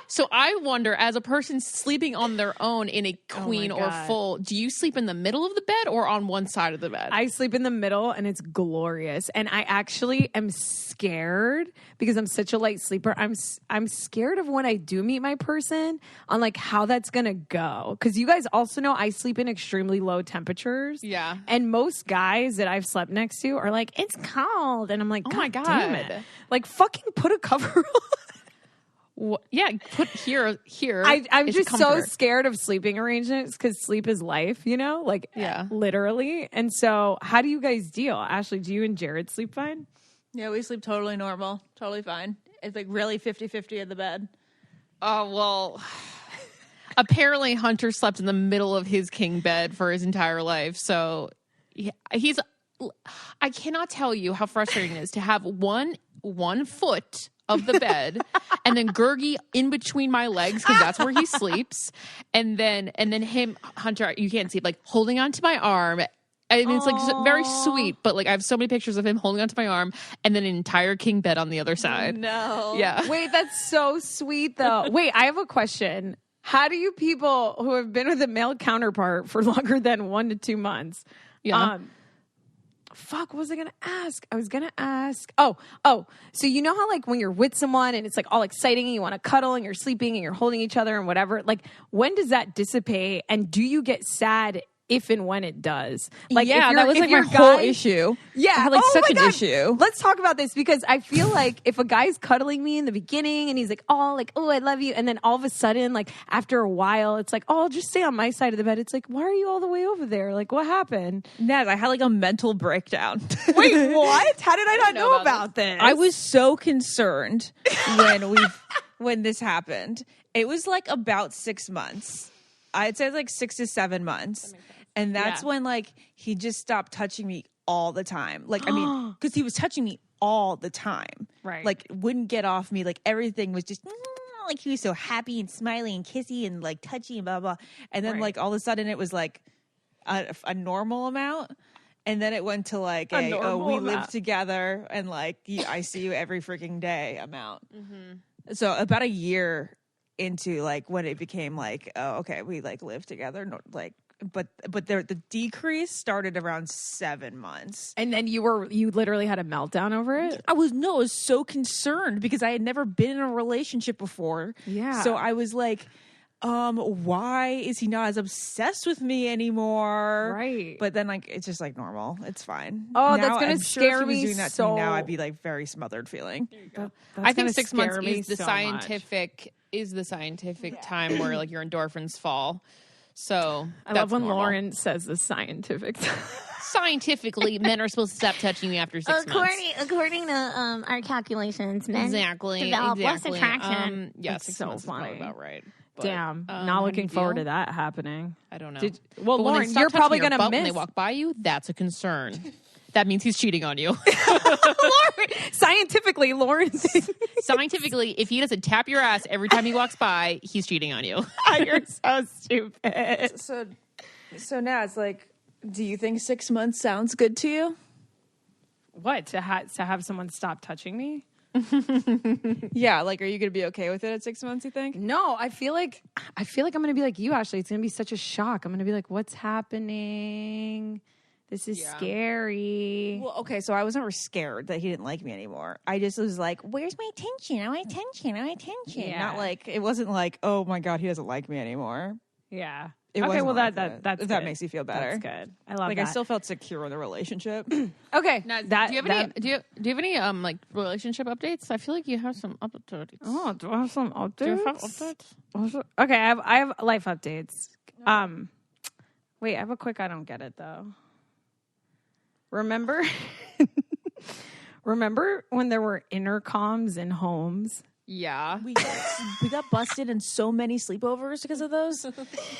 So I wonder, as a person sleeping on their own in a queen or God. full, do you sleep in the middle of the bed or on one side of the bed? I sleep in the middle and it's glorious. And I actually am scared because I'm such a light sleeper. I'm scared of when I do meet my person on like how that's going to go. Cause you guys also know I sleep in extremely low temperatures. Yeah. And most guys that I've slept next to are like, it's cold. And I'm like, Oh God my damn God. it. Like fucking put a cover on. Yeah, put here. I'm is just so comforter. scared of sleeping arrangements because sleep is life, you know, like literally. And so, how do you guys deal? Ashley, do you and Jared sleep fine? Yeah, we sleep totally normal, totally fine. It's like really 50-50 in the bed. Oh, well, apparently Hunter slept in the middle of his king bed for his entire life. So I cannot tell you how frustrating it is to have one foot of the bed and then Gurgi in between my legs because that's where he sleeps. And then him, Hunter, you can't see, like holding onto my arm. I mean, it's like just very sweet, but like I have so many pictures of him holding onto my arm and then an entire king bed on the other side. No. Yeah. Wait, that's so sweet, though. Wait, I have a question. How do you people who have been with a male counterpart for longer than 1 to 2 months? Yeah. Fuck, what was I going to ask? I was going to ask. Oh. So you know how like when you're with someone and it's like all exciting and you want to cuddle and you're sleeping and you're holding each other and whatever, like when does that dissipate? And do you get sad if and when it does? Like, yeah, if that was if like your my whole guy- issue. Yeah. I had like Oh such my an God. issue. Let's talk about this because I feel like if a guy's cuddling me in the beginning and he's like, oh, I love you. And then all of a sudden, like after a while, it's like, oh, I'll just stay on my side of the bed. It's like, why are you all the way over there? Like, what happened? Naz, I had like a mental breakdown. Wait, what? How did I not know about this? I was so concerned when this happened. It was like about 6 months. I'd say like 6 to 7 months. And that's when like he just stopped touching me all the time. Like, I mean, because he was touching me all the time. Right. Like wouldn't get off me. Like everything was just like he was so happy and smiley and kissy and like touchy and blah, blah. And then like all of a sudden it was like a normal amount. And then it went to like we live together and like I see you every freaking day amount. Mm-hmm. So about a year into like when it became like, oh, okay, we like live together. No, like, but the decrease started around 7 months. And then you literally had a meltdown over it? I was so concerned because I had never been in a relationship before. Yeah. So I was like, why is he not as obsessed with me anymore? Right. But then like it's just like normal. It's fine. Oh, Now, that's gonna I'm sure scare if he was me doing that to so- me now, I'd be like very smothered feeling. I think 6 months scare me is the so scientific time where like your endorphins fall. So I that's love when normal. Lauren says the scientific. Scientifically, men are supposed to stop touching you after 6 months. According to our calculations, men Exactly. develop less attraction. Yeah, That's 6 so months is probably funny. about right. But, Damn, how not do looking you forward feel? to that happening. I don't know. Well, But when they Lauren, stop you're touching probably your gonna butt when miss. they walk by you. That's a concern. That means he's cheating on you. Lauren, scientifically, Lauren thinks Scientifically, if he doesn't tap your ass every time he walks by, he's cheating on you. you're so stupid. So now it's like, do you think 6 months sounds good to you? What to have someone stop touching me? Yeah, like, are you going to be okay with it at 6 months, you think? No, I feel like I'm gonna be like you, Ashley. It's gonna be such a shock. I'm gonna be like, what's happening? This is scary. Well, okay, so I wasn't scared that he didn't like me anymore. I just was like, where's my attention? I want attention. I want attention. Yeah. Not like, it wasn't like, oh my God, he doesn't like me anymore. Yeah. It Okay. wasn't Well, like that's if that good. makes you feel better. That's good. I love Like, that. I still felt secure in the relationship. Okay. Now, that, do you have any like relationship updates? I feel like you have some updates. Oh, do I have some updates? Do you have updates? Okay, I have life updates. Wait, I have a quick. I don't get it though. Remember when there were intercoms in homes? Yeah. we got busted in so many sleepovers because of those.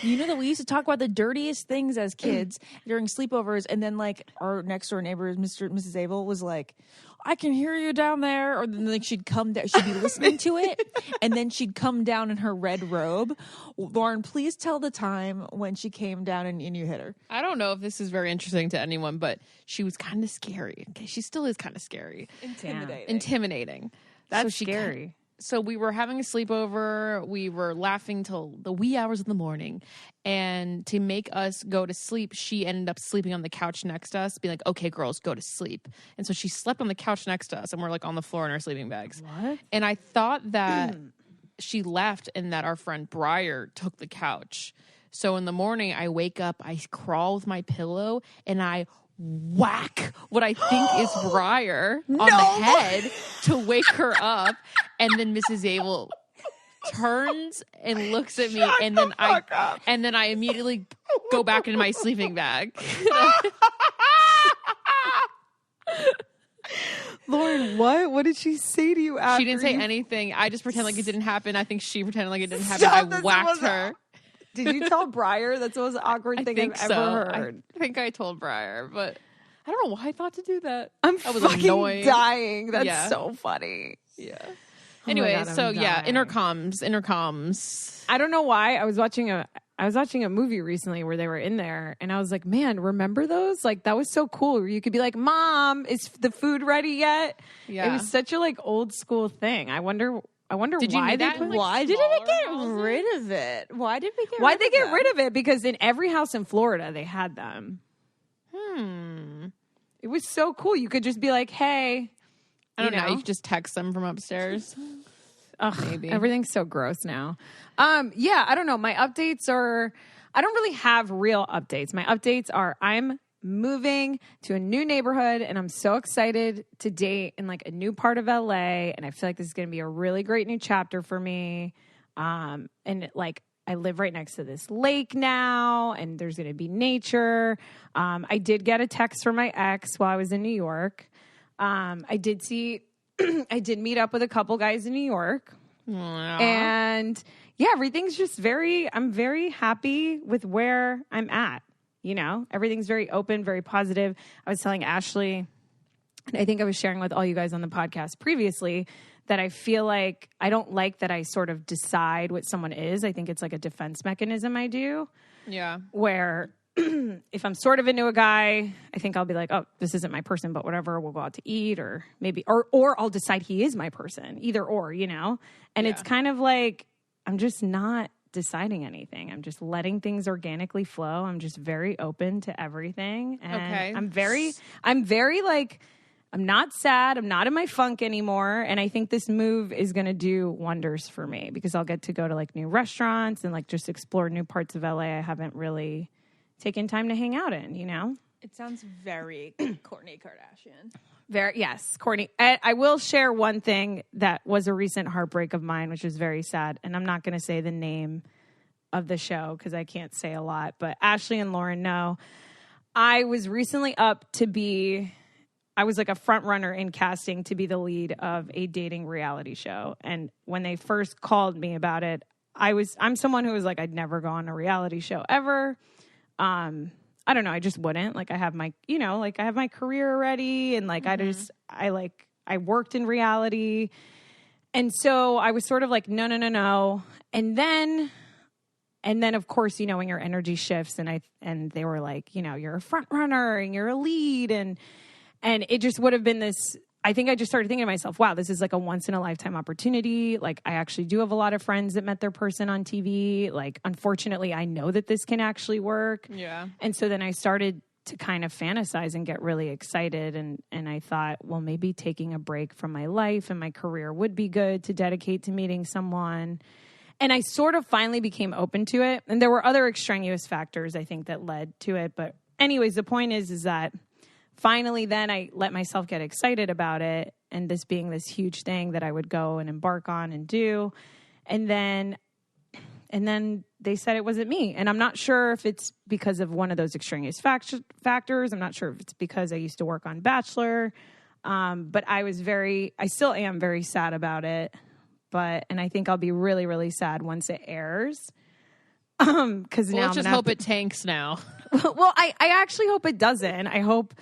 You know that we used to talk about the dirtiest things as kids during sleepovers, and then like our next door neighbor, Mr. and Mrs. Abel, was like, "I can hear you down there," or then like she'd come down, she'd be listening to it, and then she'd come down in her red robe. Lauren, please tell the time when she came down and you hit her. I don't know if this is very interesting to anyone, but she was kind of scary. Okay, she still is kind of scary, Intimidating. intimidating. That's So she scary. so we were having a sleepover. We were laughing till the wee hours of the morning. And to make us go to sleep, she ended up sleeping on the couch next to us, being like, okay, girls, go to sleep. And so she slept on the couch next to us, and we're like on the floor in our sleeping bags. What? And I thought that she left and that our friend Briar took the couch. So in the morning, I wake up, I crawl with my pillow, and I whack what I think is Briar on the head to wake her up. And then Mrs. Abel turns and looks at me, and then I immediately go back into my sleeping bag. Lauren, what? What did she say to you after? She didn't say anything. I just pretend like it didn't happen. I think she pretended like it didn't happen. I whacked her. Did you tell Briar? That's the most awkward thing I've ever heard. I think I told Briar, but I don't know why I thought to do that. I was fucking fucking dying. That's so funny. Yeah. Oh Anyway, God, so yeah, dying. intercoms. I don't know why. I was watching a movie recently where they were in there, and I was like, man, remember those? Like, that was so cool. Where you could be like, Mom, is the food ready yet? Yeah. It was such a like old school thing. I wonder Did you why need they that in, like, Why didn't it get smaller houses? rid of it? Why did we get Why'd rid they of get them? rid of it? Because in every house in Florida, they had them. It was so cool. You could just be like, hey. I don't know. You could just text them from upstairs. Ugh, Maybe. Everything's so gross now. Yeah, I don't know. My updates are, I don't really have real updates. My updates are I'm moving to a new neighborhood, and I'm so excited to date in like a new part of LA. And I feel like this is going to be a really great new chapter for me. And like, I live right next to this lake now, and there's going to be nature. I did get a text from my ex while I was in New York. I did meet up with a couple guys in New York. Aww. And yeah, everything's just I'm very happy with where I'm at. You know, everything's very open, very positive. I was telling Ashley, and I think I was sharing with all you guys on the podcast previously, that I feel like I don't like that I sort of decide what someone is. I think it's like a defense mechanism I do. Yeah. Where if I'm sort of into a guy, I think I'll be like, oh, this isn't my person, but whatever, we'll go out to eat, or maybe, or I'll decide he is my person, either or, you know? And it's kind of like, I'm just not deciding anything. I'm just letting things organically flow. I'm just very open to everything. And Okay. I'm very like, I'm not sad. I'm not in my funk anymore. And I think this move is going to do wonders for me because I'll get to go to like new restaurants and like just explore new parts of LA I haven't really taken time to hang out in, you know? It sounds very Kourtney Kardashian. Yes, Courtney. I will share one thing that was a recent heartbreak of mine, which was very sad. And I'm not going to say the name of the show because I can't say a lot. But Ashley and Lauren know. I was recently up to be, I was like a front runner in casting to be the lead of a dating reality show. And when they first called me about it, I'm someone who was like, I'd never go on a reality show ever. I don't know. I just wouldn't. Like I have my, you know, like I have my career already. And like, I worked in reality. And so I was sort of like, no. And then of course, you know, when your energy shifts and they were like, you know, you're a front runner and you're a lead. And it just would have been this, I think I just started thinking to myself, wow, this is like a once in a lifetime opportunity. Like I actually do have a lot of friends that met their person on TV. Like, unfortunately, I know that this can actually work. Yeah. And so then I started to kind of fantasize and get really excited. And I thought, well, maybe taking a break from my life and my career would be good to dedicate to meeting someone. And I sort of finally became open to it. And there were other extraneous factors, I think, that led to it. But anyways, the point is that finally, then I let myself get excited about it and this being this huge thing that I would go and embark on and do. And then they said it wasn't me. And I'm not sure if it's because of one of those extraneous factors. I'm not sure if it's because I used to work on Bachelor. But I still am very sad about it. And I think I'll be really, really sad once it airs. Because now let's just hope it tanks now. Well, I actually hope it doesn't. I hope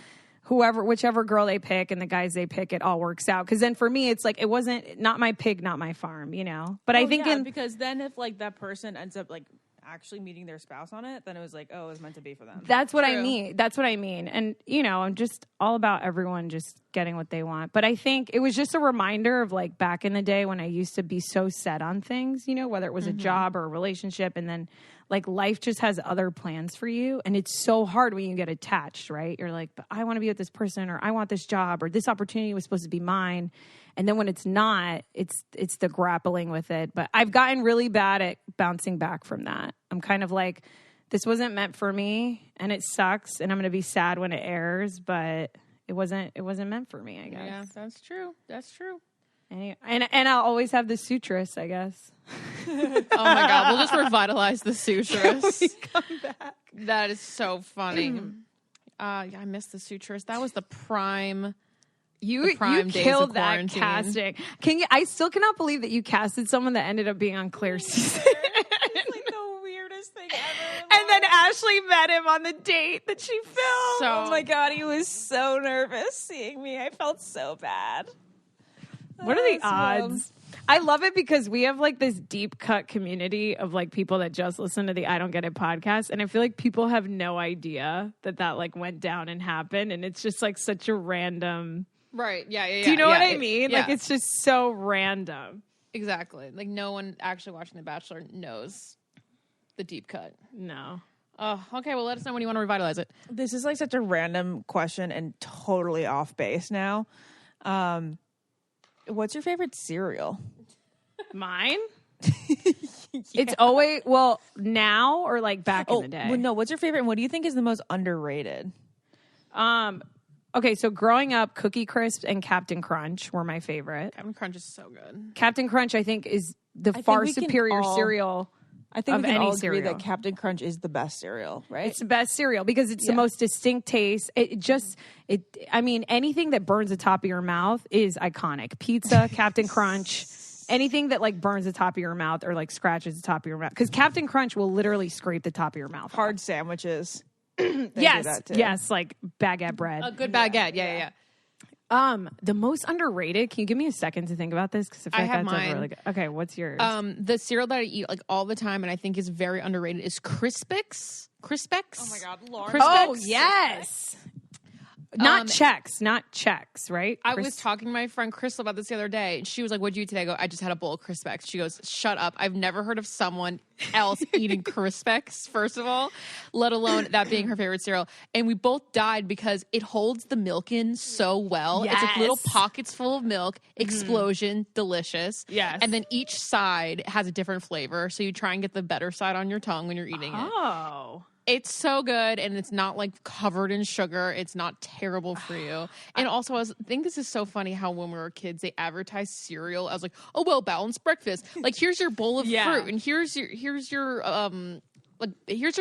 whichever girl they pick and the guys they pick, it all works out. Because then for me, it's like, it wasn't, not my pig, not my farm, you know? But I think because then if like that person ends up like actually meeting their spouse on it, then it was like, oh, it was meant to be for them. That's what I mean. That's what I mean. And, you know, I'm just all about everyone just getting what they want. But I think it was just a reminder of like back in the day when I used to be so set on things, you know, whether it was a job or a relationship. And then like life just has other plans for you. And it's so hard when you get attached, right? You're like, but I want to be with this person, or I want this job, or this opportunity was supposed to be mine. And then when it's not, it's the grappling with it. But I've gotten really bad at bouncing back from that. I'm kind of like, this wasn't meant for me, and it sucks, and I'm going to be sad when it airs, but it wasn't meant for me, I guess. Yeah, that's true. That's true. Anyway, and I'll always have the sutress, I guess. Oh my God, we'll just revitalize the sutress. We come back. That is so funny. Yeah, I missed the sutress. That was the prime. You days killed of that quarantine. casting. I still cannot believe that you casted someone that ended up being on Claire's season. It's like the weirdest thing ever. And then Ashley met him on the date that she filmed. Oh my God, he was so nervous seeing me. I felt so bad. What are the odds? I love it because we have like this deep cut community of like people that just listen to the I Don't Get It podcast. And I feel like people have no idea that like went down and happened. And it's just like such a random. Right. Yeah. Do you know what I mean? Yeah. Like it's just so random. Exactly. Like no one actually watching The Bachelor knows the deep cut. No. Oh, okay. Well, let us know when you want to revitalize it. This is like such a random question and totally off base now. What's your favorite cereal? Mine? It's always, well, now or like back in the day? Well, no, what's your favorite and what do you think is the most underrated? Okay, so growing up, Cookie Crisp and Captain Crunch were my favorite. Captain Crunch is so good. Captain Crunch, I think, is the far superior cereal. I think of we can any all agree cereal. that Captain Crunch is the best cereal, right? It's the best cereal because it's the most distinct taste. I mean, anything that burns the top of your mouth is iconic. Pizza, Captain Crunch, anything that like burns the top of your mouth or like scratches the top of your mouth. Because Captain Crunch will literally scrape the top of your mouth. Hard sandwiches. Yes, like baguette bread. A good baguette. Yeah. The most underrated. Can you give me a second to think about this? Because I have that's mine. really good. Okay, what's yours? The cereal that I eat like all the time and I think is very underrated is Crispix. Oh my God, Lauren. Crispix. Oh yes. Not Chex, right? I was talking to my friend Crystal about this the other day, and she was like, "What'd you eat today?" I go, "I just had a bowl of Crispix." She goes, "Shut up! I've never heard of someone else eating Crispix. First of all, let alone that being her favorite cereal." And we both died because it holds the milk in so well. Yes. It's like little pockets full of milk, explosion, delicious. Yes. And then each side has a different flavor, so you try and get the better side on your tongue when you're eating it. Oh. It's so good, and it's not like covered in sugar. It's not terrible for you. And also, I think this is so funny how when we were kids, they advertised cereal as like, oh, well, balanced breakfast. Like, here's your bowl of fruit, and here's your here's your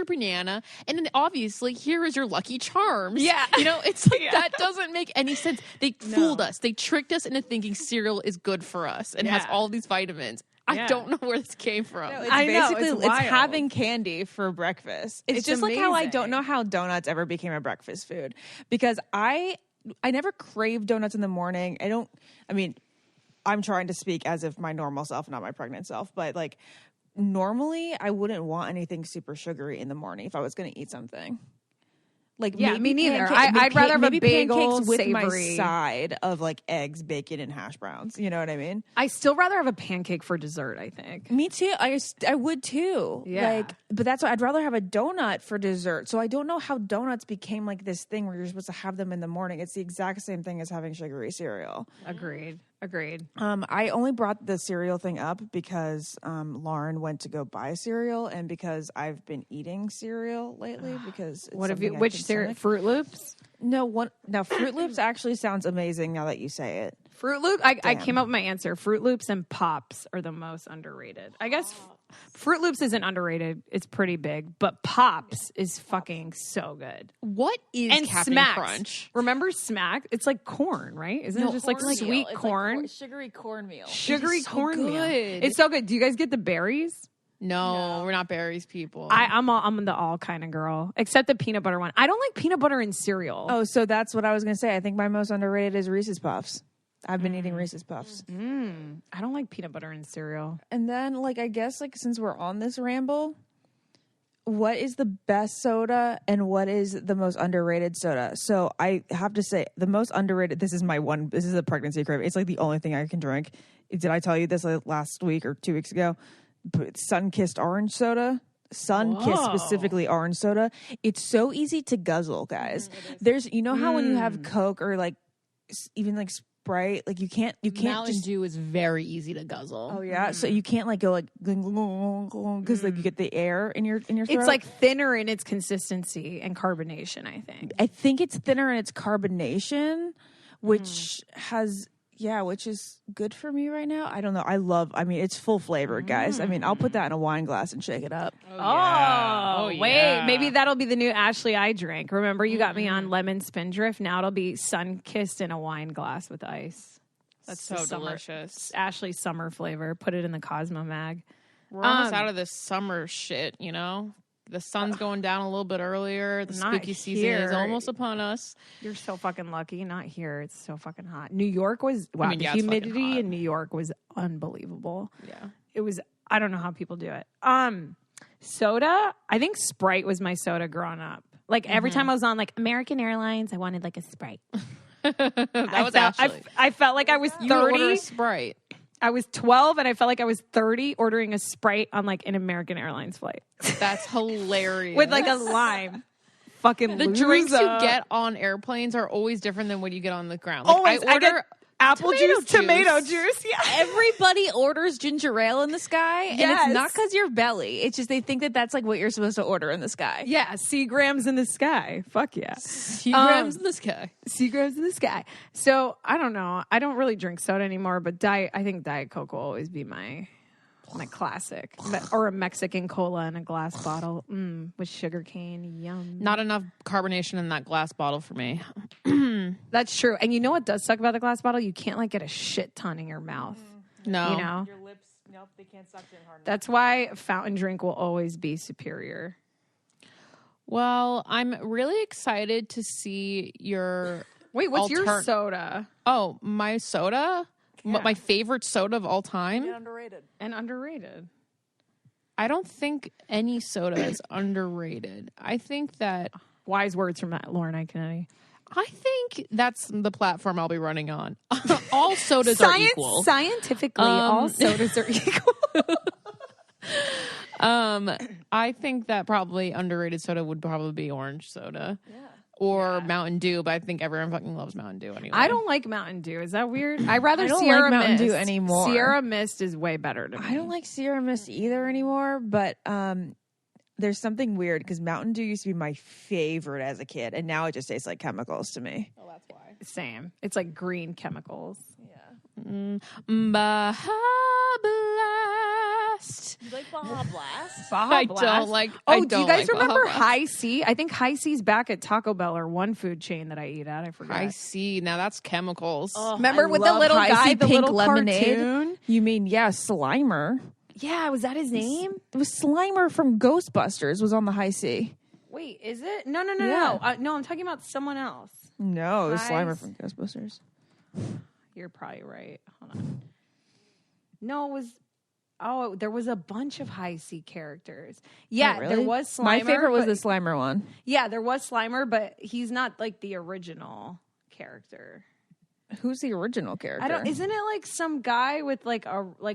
banana, and then obviously here is your Lucky Charms. Yeah, you know, it's like that doesn't make any sense. They fooled us. They tricked us into thinking cereal is good for us and has all these vitamins. I don't know where this came from. No, it's I know, basically it's having candy for breakfast. It's just amazing. like how I don't know how donuts ever became a breakfast food because I never crave donuts in the morning. I'm trying to speak as if my normal self, not my pregnant self, but like normally I wouldn't want anything super sugary in the morning if I was going to eat something. Like me neither. I'd rather have a bagel pancakes with savory. my side of like eggs, bacon, and hash browns. You know what I mean? I still rather have a pancake for dessert, I think. Me too. I would too. Yeah. But that's why I'd rather have a donut for dessert. So I don't know how donuts became like this thing where you're supposed to have them in the morning. It's the exact same thing as having sugary cereal. Agreed. I only brought the cereal thing up because Lauren went to go buy cereal and because I've been eating cereal lately because it's which cereal? Fruit Loops? No, Fruit Loops actually sounds amazing now that you say it. Fruit Loops? I came up with my answer. Fruit Loops and Pops are the most underrated. I guess Fruit Loops isn't underrated. It's pretty big. But Pops is fucking so good. What is and Captain Smacks. Crunch? Remember Smack? It's like corn, right? Isn't it just like sweet corn? Sugary cornmeal. Sugary so cornmeal. good. It's so good. Do you guys get the berries? No, we're not berries people. I'm the all kind of girl, except the peanut butter one. I don't like peanut butter in cereal. Oh, so that's what I was going to say. I think my most underrated is Reese's Puffs. I've been eating Reese's Puffs. I don't like peanut butter in cereal. And then, I guess, since we're on this ramble, what is the best soda and what is the most underrated soda? So I have to say the most underrated, this is a pregnancy crave. It's like the only thing I can drink. Did I tell you this like last week or 2 weeks ago? Sun-kissed orange soda. Sun-kissed specifically orange soda. It's so easy to guzzle, guys. There's, you know how when you have Coke or like even like Sprite, like you can't Mountain Dew is very easy to guzzle. Oh yeah, so you can't like go like because like you get the air in your throat. It's like thinner in its consistency and carbonation. I think it's thinner in its carbonation, which which is good for me right now. I don't know. I mean, it's full flavored, guys. I mean, I'll put that in a wine glass and shake it up. Wait, maybe that'll be the new Ashley I drink. Remember, you got me on lemon spindrift. Now it'll be sun-kissed in a wine glass with ice. That's so delicious. Ashley's summer flavor. Put it in the Cosmo mag. We're almost out of this summer shit, you know? The sun's going down a little bit earlier. The spooky season is almost upon us. You're so fucking lucky. Not here. It's so fucking hot. New York was, the humidity in New York was unbelievable. Yeah. It was, I don't know how people do it. Soda, I think Sprite was my soda growing up. Like every time I was on like American Airlines, I wanted like a Sprite. I felt like I was 30. You order a Sprite. I was 12 and I felt like I was 30 ordering a Sprite on like an American Airlines flight. That's hilarious. With like a lime. Fucking the loser. Drinks you get on airplanes are always different than what you get on the ground. Like, always. I get apple juice, tomato juice. Yeah. Everybody orders ginger ale in the sky, and it's not because you're belly. It's just they think that that's like what you're supposed to order in the sky. Yeah, Seagrams in the sky. Fuck yeah. Seagrams in the sky. Seagrams in the sky. So, I don't know. I don't really drink soda anymore, but I think Diet Coke will always be my classic. Or a Mexican cola in a glass bottle with sugar cane. Yum. Not enough carbonation in that glass bottle for me. That's true. And you know what does suck about the glass bottle? You can't like get a shit ton in your mouth. No. You know? Your lips, nope, they can't suck in hard enough. That's why fountain drink will always be superior. Well, I'm really excited to see your Wait, what's your soda? Oh, my soda? Yeah. My favorite soda of all time? And underrated. I don't think any soda is underrated. I think that... Wise words from Lauren Iconetti. I think that's the platform I'll be running on. All sodas are equal. Scientifically, all sodas are equal. I think that probably underrated soda would probably be orange soda. Yeah. Or Mountain Dew, but I think everyone fucking loves Mountain Dew anyway. I don't like Mountain Dew. Is that weird? I rather Sierra Mountain Mist. Dew anymore. Sierra Mist is way better to me. I don't like Sierra Mist either anymore, but there's something weird because Mountain Dew used to be my favorite as a kid, and now it just tastes like chemicals to me. Oh, that's why. Same. It's like green chemicals. Yeah. Baja Blast. You like Baja Blast? I don't like. Oh, do you guys remember High C? I think High C's back at Taco Bell or one food chain that I eat at. I forgot. High C. Now that's chemicals. Oh, remember with the little guy, the little lemonade? Cartoon? You mean Slimer? Yeah, was that his name? It was Slimer from Ghostbusters. Was on the High C. Wait, is it? No. Yeah. No, I'm talking about someone else. No, it was Slimer from Ghostbusters. You're probably right. Hold on. No, it was. Oh, there was a bunch of High C characters. Yeah, really? There was Slimer. My favorite was the Slimer one. Yeah, there was Slimer, but he's not like the original character. Who's the original character? Isn't it like some guy with like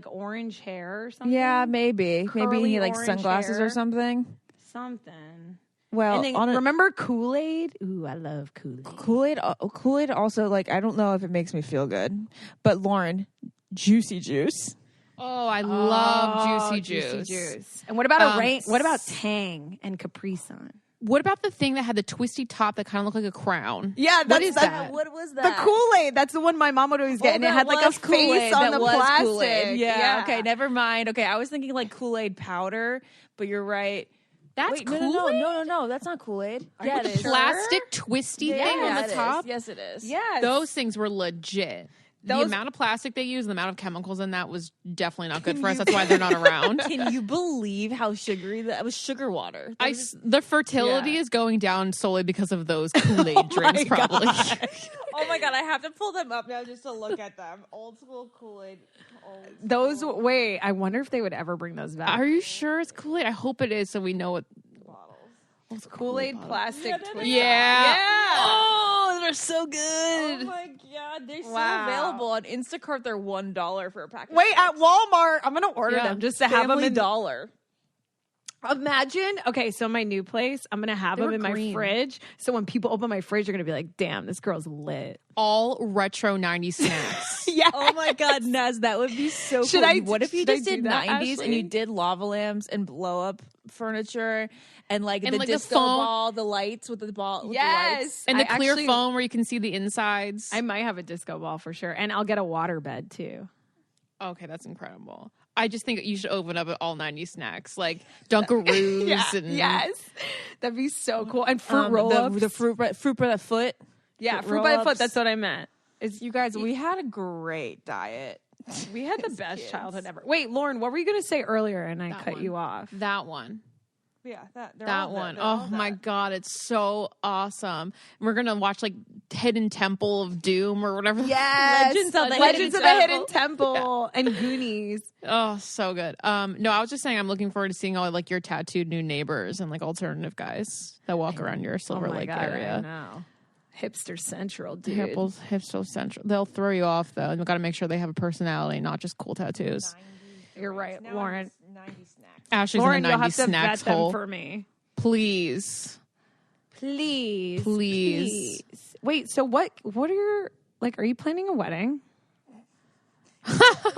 orange hair or something? Yeah, maybe. Maybe he like sunglasses hair. Or something. Something. Well, and then, remember Kool-Aid? Ooh, I love Kool-Aid. Kool-Aid also, like, I don't know if it makes me feel good, but Lauren, Juicy Juice. Oh, I love Juicy Juice. And what about what about Tang and Capri Sun? What about the thing that had the twisty top that kind of looked like a crown? Yeah, what is that? What was that? The Kool-Aid. That's the one my mom would always get, and it had like a face on the plastic. Kool-Aid. Yeah. Okay. Never mind. Okay, I was thinking like Kool-Aid powder, but you're right. That's Kool-Aid? No. That's not Kool-Aid. Yeah, it is. Plastic twisty thing on the top. Yes, it is. Yes. Those things were legit. The amount of plastic they use and the amount of chemicals in that was definitely not good for us. That's why they're not around. Can you believe how sugary that was? Sugar water. The fertility is going down solely because of those Kool-Aid drinks, probably. Oh my God, I have to pull them up now just to look at them. Old school Kool-Aid. Wait, I wonder if they would ever bring those back. Are you sure it's Kool-Aid? I hope it is so we know Kool-Aid plastic Twister. Yeah. Oh, they're so good. Oh my god, they're so available on Instacart. They're $1 for a pack. Wait, at Walmart, I'm gonna order Yeah. them just to have them Family in Dollar. Imagine, okay, so my new place, I'm gonna have them in my green. fridge. So when people open my fridge, they're gonna be like, "Damn, this girl's lit." All retro 90s snacks. Yeah. Oh my god, Naz, that would be so Should cool. I- What if you should I just do did that, 90s and you Ashley? did lava lamps and blow up furniture and like And the like the disco foam. ball, the lights with the ball, with the Yes. lights. And the I clear actually- foam where you can see the insides. I might have a disco ball for sure, and I'll get a water bed too. Okay, that's incredible. I just think you should open up all 90s snacks like Dunkaroos and Yes, that'd be so cool. And fruit roll ups. the fruit by the foot. Yeah, fruit by the roll-ups. foot. That's what I meant. It's, You guys, we had a great diet. we had the best childhood ever. Wait, Lauren, what were you gonna say earlier? And I cut one. you off. that one. Yeah, That one. Oh my god, it's so awesome. We're gonna watch like Hidden Temple of Doom or whatever. Yes, Legends of the Hidden Temple and Goonies. Oh, so good. No, I was just saying I'm looking forward to seeing all like your tattooed new neighbors and like alternative guys that walk around your Silver Lake I area. know. Hipster Central, dude. Hipster Central. They'll throw you off though. You've got to make sure they have a personality, not just cool tattoos. You're right, Lauren. 90 snacks. Ashley's Lauren, in the you'll 90s have to snacks vet them hole. for me. Please. Please. Please. Wait, so what are your, like, are you planning a wedding?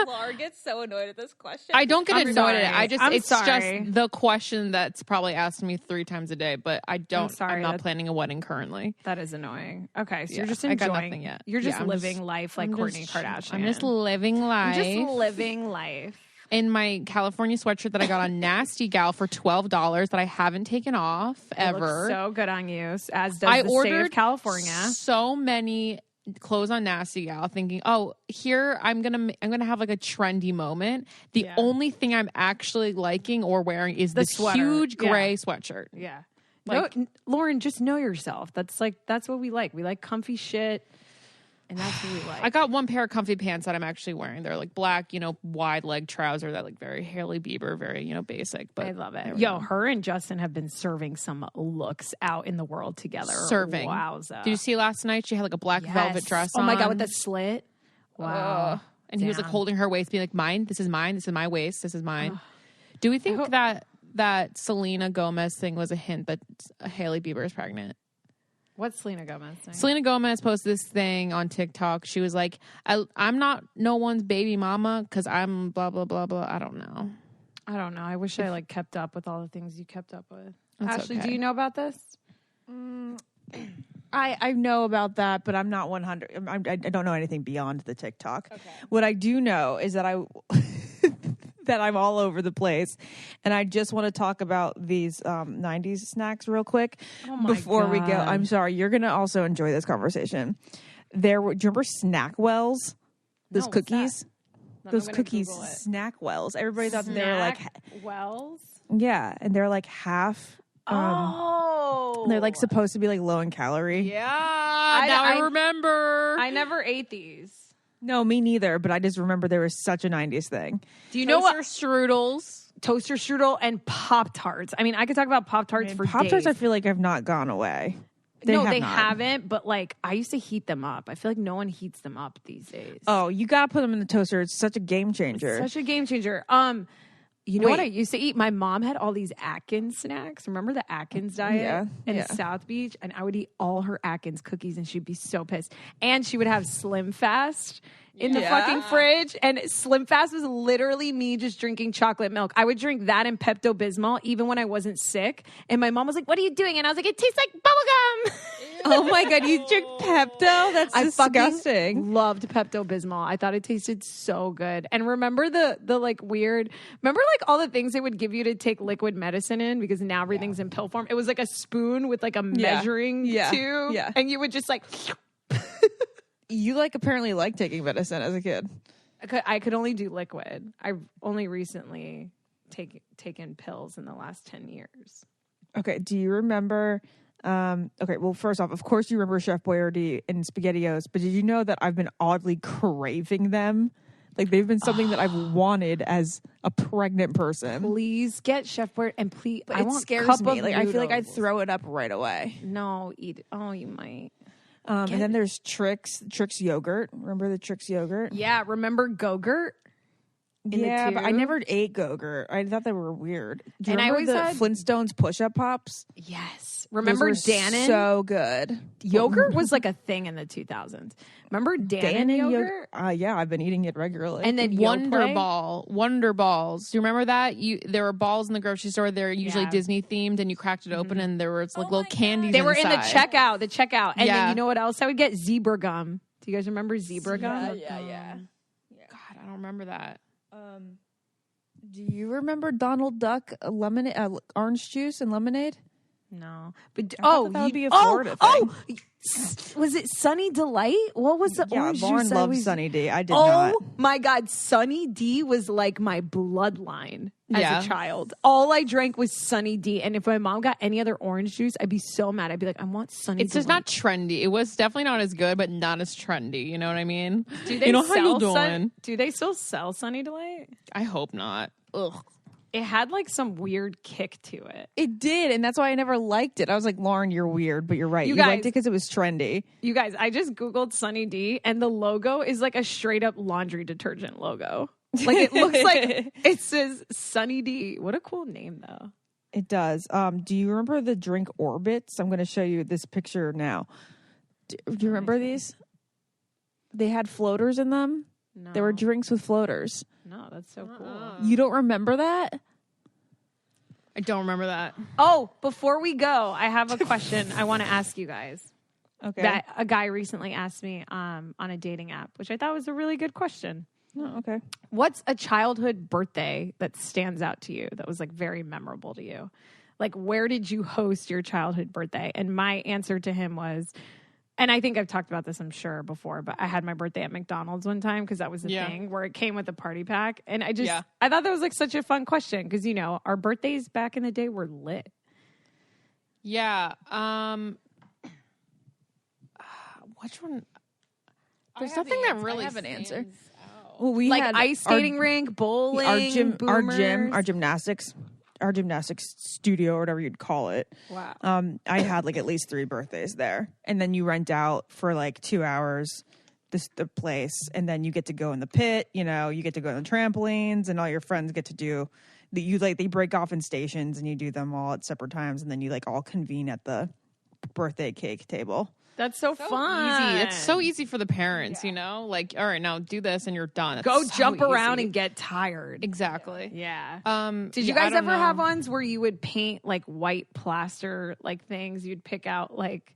Laura gets so annoyed at this question. I don't get I'm annoyed at it. sorry. I just I'm it's sorry. just the question that's probably asked me 3 times a day, but I don't sorry, I'm not that's- planning a wedding currently. That is annoying. Okay, so Yeah, you're just I got enjoying. nothing yet. You're just Yeah, I'm living just- life like I'm Kourtney just- Kardashian. I'm just living life. You're just living life. in my California sweatshirt that I got on Nasty Gal for $12 that I haven't taken off It ever. looks so good on you, as does I the state ordered of California. so many clothes on Nasty Gal thinking, oh, here I'm gonna have like a trendy moment. The Yeah. only thing I'm actually liking or wearing is The this sweater. huge Yeah. gray sweatshirt. Yeah. Like- Lauren, just know yourself. That's what we like. We like comfy shit, and that's what we like. I got one pair of comfy pants that I'm actually wearing. They're like black, wide leg trouser that like very Hailey Bieber, very, basic. But I love there it. we Yo, go. her and Justin have been serving some looks out in the world together. Serving. Wowza. Did you see last night? She had like a black velvet dress on. Oh my God, with the slit. Wow. And he was like Damn. holding her waist, being like, mine, this is mine, this is my waist, this is mine. Do we think that Selena Gomez thing was a hint that Hailey Bieber is pregnant? What's Selena Gomez saying? Selena Gomez posted this thing on TikTok. She was like, I'm not no one's baby mama because I'm blah, blah, blah, blah. I don't know. I don't know. I wish I kept up with all the things you kept up with. That's Ashley, okay. do you know about this? I know about that, but I'm not 100. I don't know anything beyond the TikTok. Okay. What I do know is that that I'm all over the place, and I just want to talk about these 90s snacks real quick before we go. God. I'm sorry, you're gonna also enjoy this conversation. Do you remember Snackwells? Those No, what's cookies. that? Those I'm gonna cookies, Google it. Snackwells. Everybody thought that they were like, Wells. yeah, and they're like half. They're like supposed to be like low in calorie. Yeah, now I remember. I never ate these. No, me neither. But I just remember there was such a 90s thing. Do you know what? strudels? Toaster strudel and Pop Tarts. I mean, I could talk about Pop Tarts for Pop Tarts, days. I feel like have not gone away. They not. haven't. But I used to heat them up. I feel like no one heats them up these days. Oh, you gotta put them in the toaster. It's such a game changer. Such a game changer. You know what I used to eat? My mom had all these Atkins snacks. Remember the Atkins diet in South Beach? And I would eat all her Atkins cookies and she'd be so pissed. And she would have Slim Fast in the fucking fridge. And Slim Fast was literally me just drinking chocolate milk. I would drink that and Pepto-Bismol even when I wasn't sick. And my mom was like, "What are you doing?" And I was like, "It tastes like bubblegum." Oh my God, you drink Pepto? That's I disgusting. fucking loved Pepto-Bismol. I thought it tasted so good. And remember the weird, all the things they would give you to take liquid medicine in, because now everything's in pill form. It was like a spoon with like a measuring tube. Yeah. And you would just You apparently like taking medicine as a kid. I could only do liquid. I've only recently taken pills in the last 10 years. Okay, do you remember? Okay, well, first off, of course you remember Chef Boyardee and SpaghettiOs, but did you know that I've been oddly craving them Like they've been something that I've wanted as a pregnant person. Please get Chef Boyardee, and please, But I it want scares cup me. of Like I feel like I'd noodles. throw it up right away. No, eat it. Oh, you might. And then there's Trix yogurt. Remember the Trix yogurt? Yeah, remember Go-Gurt? Yeah, but I tube? never ate Go-Gurt. I thought they were weird. Do you And I remember always the had- Flintstones push-up pops? Yes. Remember Those were Dannon? so good. Yogurt was like a thing in the 2000s. Remember Dannon yogurt? Yeah, I've been eating it regularly. And then Wonder Balls. Do you remember that? There were balls in the grocery store. They're usually Yeah. Disney themed, and you cracked it open, and there was like little candies. They were in the inside. checkout. And Yeah. then you know what else I would get? Zebra gum. Do you guys remember zebra gum? Yeah. God, I don't remember that. Do you remember Donald Duck lemonade, orange juice and lemonade? No. But thought that would be a Florida thing. Was it Sunny Delight? What was the Yeah, orange Lauren juice? loves Sunny D. I did not. Oh my God, Sunny D was like my bloodline as Yeah. a child. All I drank was Sunny D, and if my mom got any other orange juice, I'd be so mad. I'd be like, I want Sunny. It's just not trendy. It was definitely not as good, but not as trendy. You know what I mean? Do they you know how sell you doing? Do they still sell Sunny Delight? I hope not. Ugh. It had like some weird kick to it. It did, and that's why I never liked it. I was like, Lauren, you're weird, but you're right. You You liked guys- it because it was trendy. You guys, I just Googled Sunny D, and the logo is like a straight up laundry detergent logo. Like it looks like it says Sunny D. What a cool name, though. It does. Do you remember the drink Orbits? I'm going to show you this picture now. Do you remember these? They had floaters in them. No, There were drinks with floaters. no, that's so cool. You don't remember that? I don't remember that. Oh, before we go, I have a question I want to ask you guys. Okay. That a guy recently asked me on a dating app, which I thought was a really good question. Oh, okay. What's a childhood birthday that stands out to you that was like very memorable to you? Like, where did you host your childhood birthday? And my answer to him was, and I think I've talked about this, I'm sure, before, but I had my birthday at McDonald's one time because that was the Yeah. thing where it came with a party pack. And I just, Yeah. I thought that was like such a fun question because, you know, our birthdays back in the day were lit. Yeah. Which one? There's nothing that really I have an answer. stands out. Well, we Like had ice skating rink, bowling, our boomers. gymnastics studio or whatever you'd call it. Wow. I had like at least 3 birthdays there, and then you rent out for like 2 hours the place, and then you get to go in the pit. You know, you get to go on the trampolines, and all your friends get to do. They break off in stations, and you do them all at separate times, and then you like all convene at the birthday cake table. That's so fun. Easy. It's so easy for the parents, you know? Like, all right, now do this and you're done. It's Go so jump around easy. and get tired. Exactly. Yeah. Did yeah, you I guys don't ever have know. ones where you would paint like white plaster like things? You'd pick out like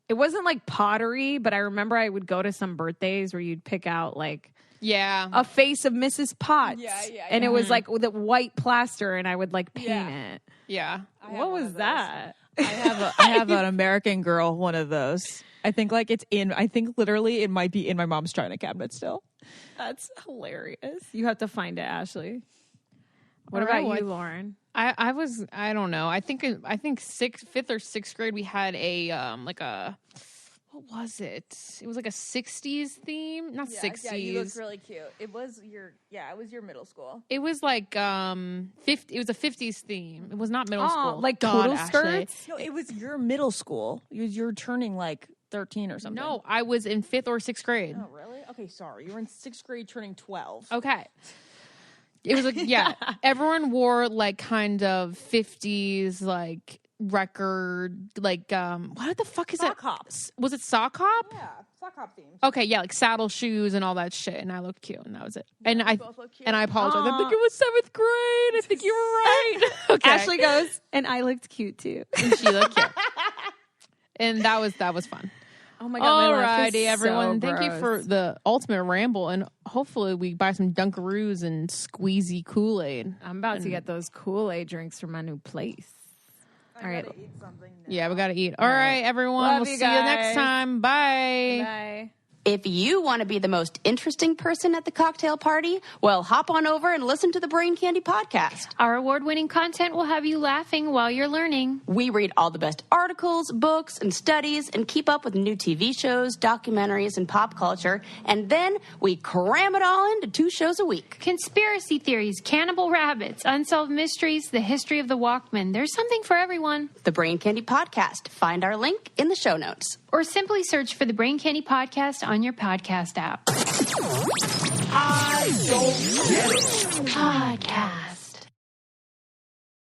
it wasn't like pottery, but I remember I would go to some birthdays where you'd pick out like Yeah. a face of Mrs. Potts. Yeah, and it was like with a white plaster and I would like paint it. Yeah. What was that? I have an American Girl one of those. I think literally it might be in my mom's china cabinet still. That's hilarious. You have to find it, Ashley. What All about right, you, Lauren? I don't know. I think fifth or sixth grade we had a what was it? It was like a 60s theme, not 60s. Yeah, you looked really cute. It was your middle school. It was like 50. It was a 50s theme. It was not middle school. Like God, poodle Ashley. skirts? No, it was your middle school. You're turning like 13 or something. No, I was in 5th or 6th grade. Oh, really? Okay, sorry. You were in 6th grade turning 12. Okay. It was like, yeah, everyone wore like kind of 50s like record, like what the fuck is Sock it? hops. Was it sock hop? Yeah, sock hop themed. Okay, yeah, like saddle shoes and all that shit, and I looked cute, and that was it. And I both look cute. and I apologize. I Aw. think it was 7th grade. I think you were right. Okay. Ashley goes, and I looked cute too. and she looked cute, and that was fun. Oh my god! my laugh is Alrighty, everyone. so Thank you gross. for the ultimate ramble, and hopefully we buy some Dunkaroos and squeezy Kool-Aid. I'm about to get those Kool-Aid drinks from my new place. All right, Yeah, we gotta eat. All right, everyone. Love We'll you see you next guys. time. Bye. bye. If you want to be the most interesting person at the cocktail party, well, hop on over and listen to the Brain Candy podcast. Our award-winning content will have you laughing while you're learning. We read all the best articles, books, and studies and keep up with new TV shows, documentaries, and pop culture. And then we cram it all into 2 shows a week. Conspiracy theories, cannibal rabbits, unsolved mysteries, the history of the Walkman. There's something for everyone. The Brain Candy podcast. Find our link in the show notes. Or simply search for the Brain Candy podcast on your podcast app. I don't get it. Podcast.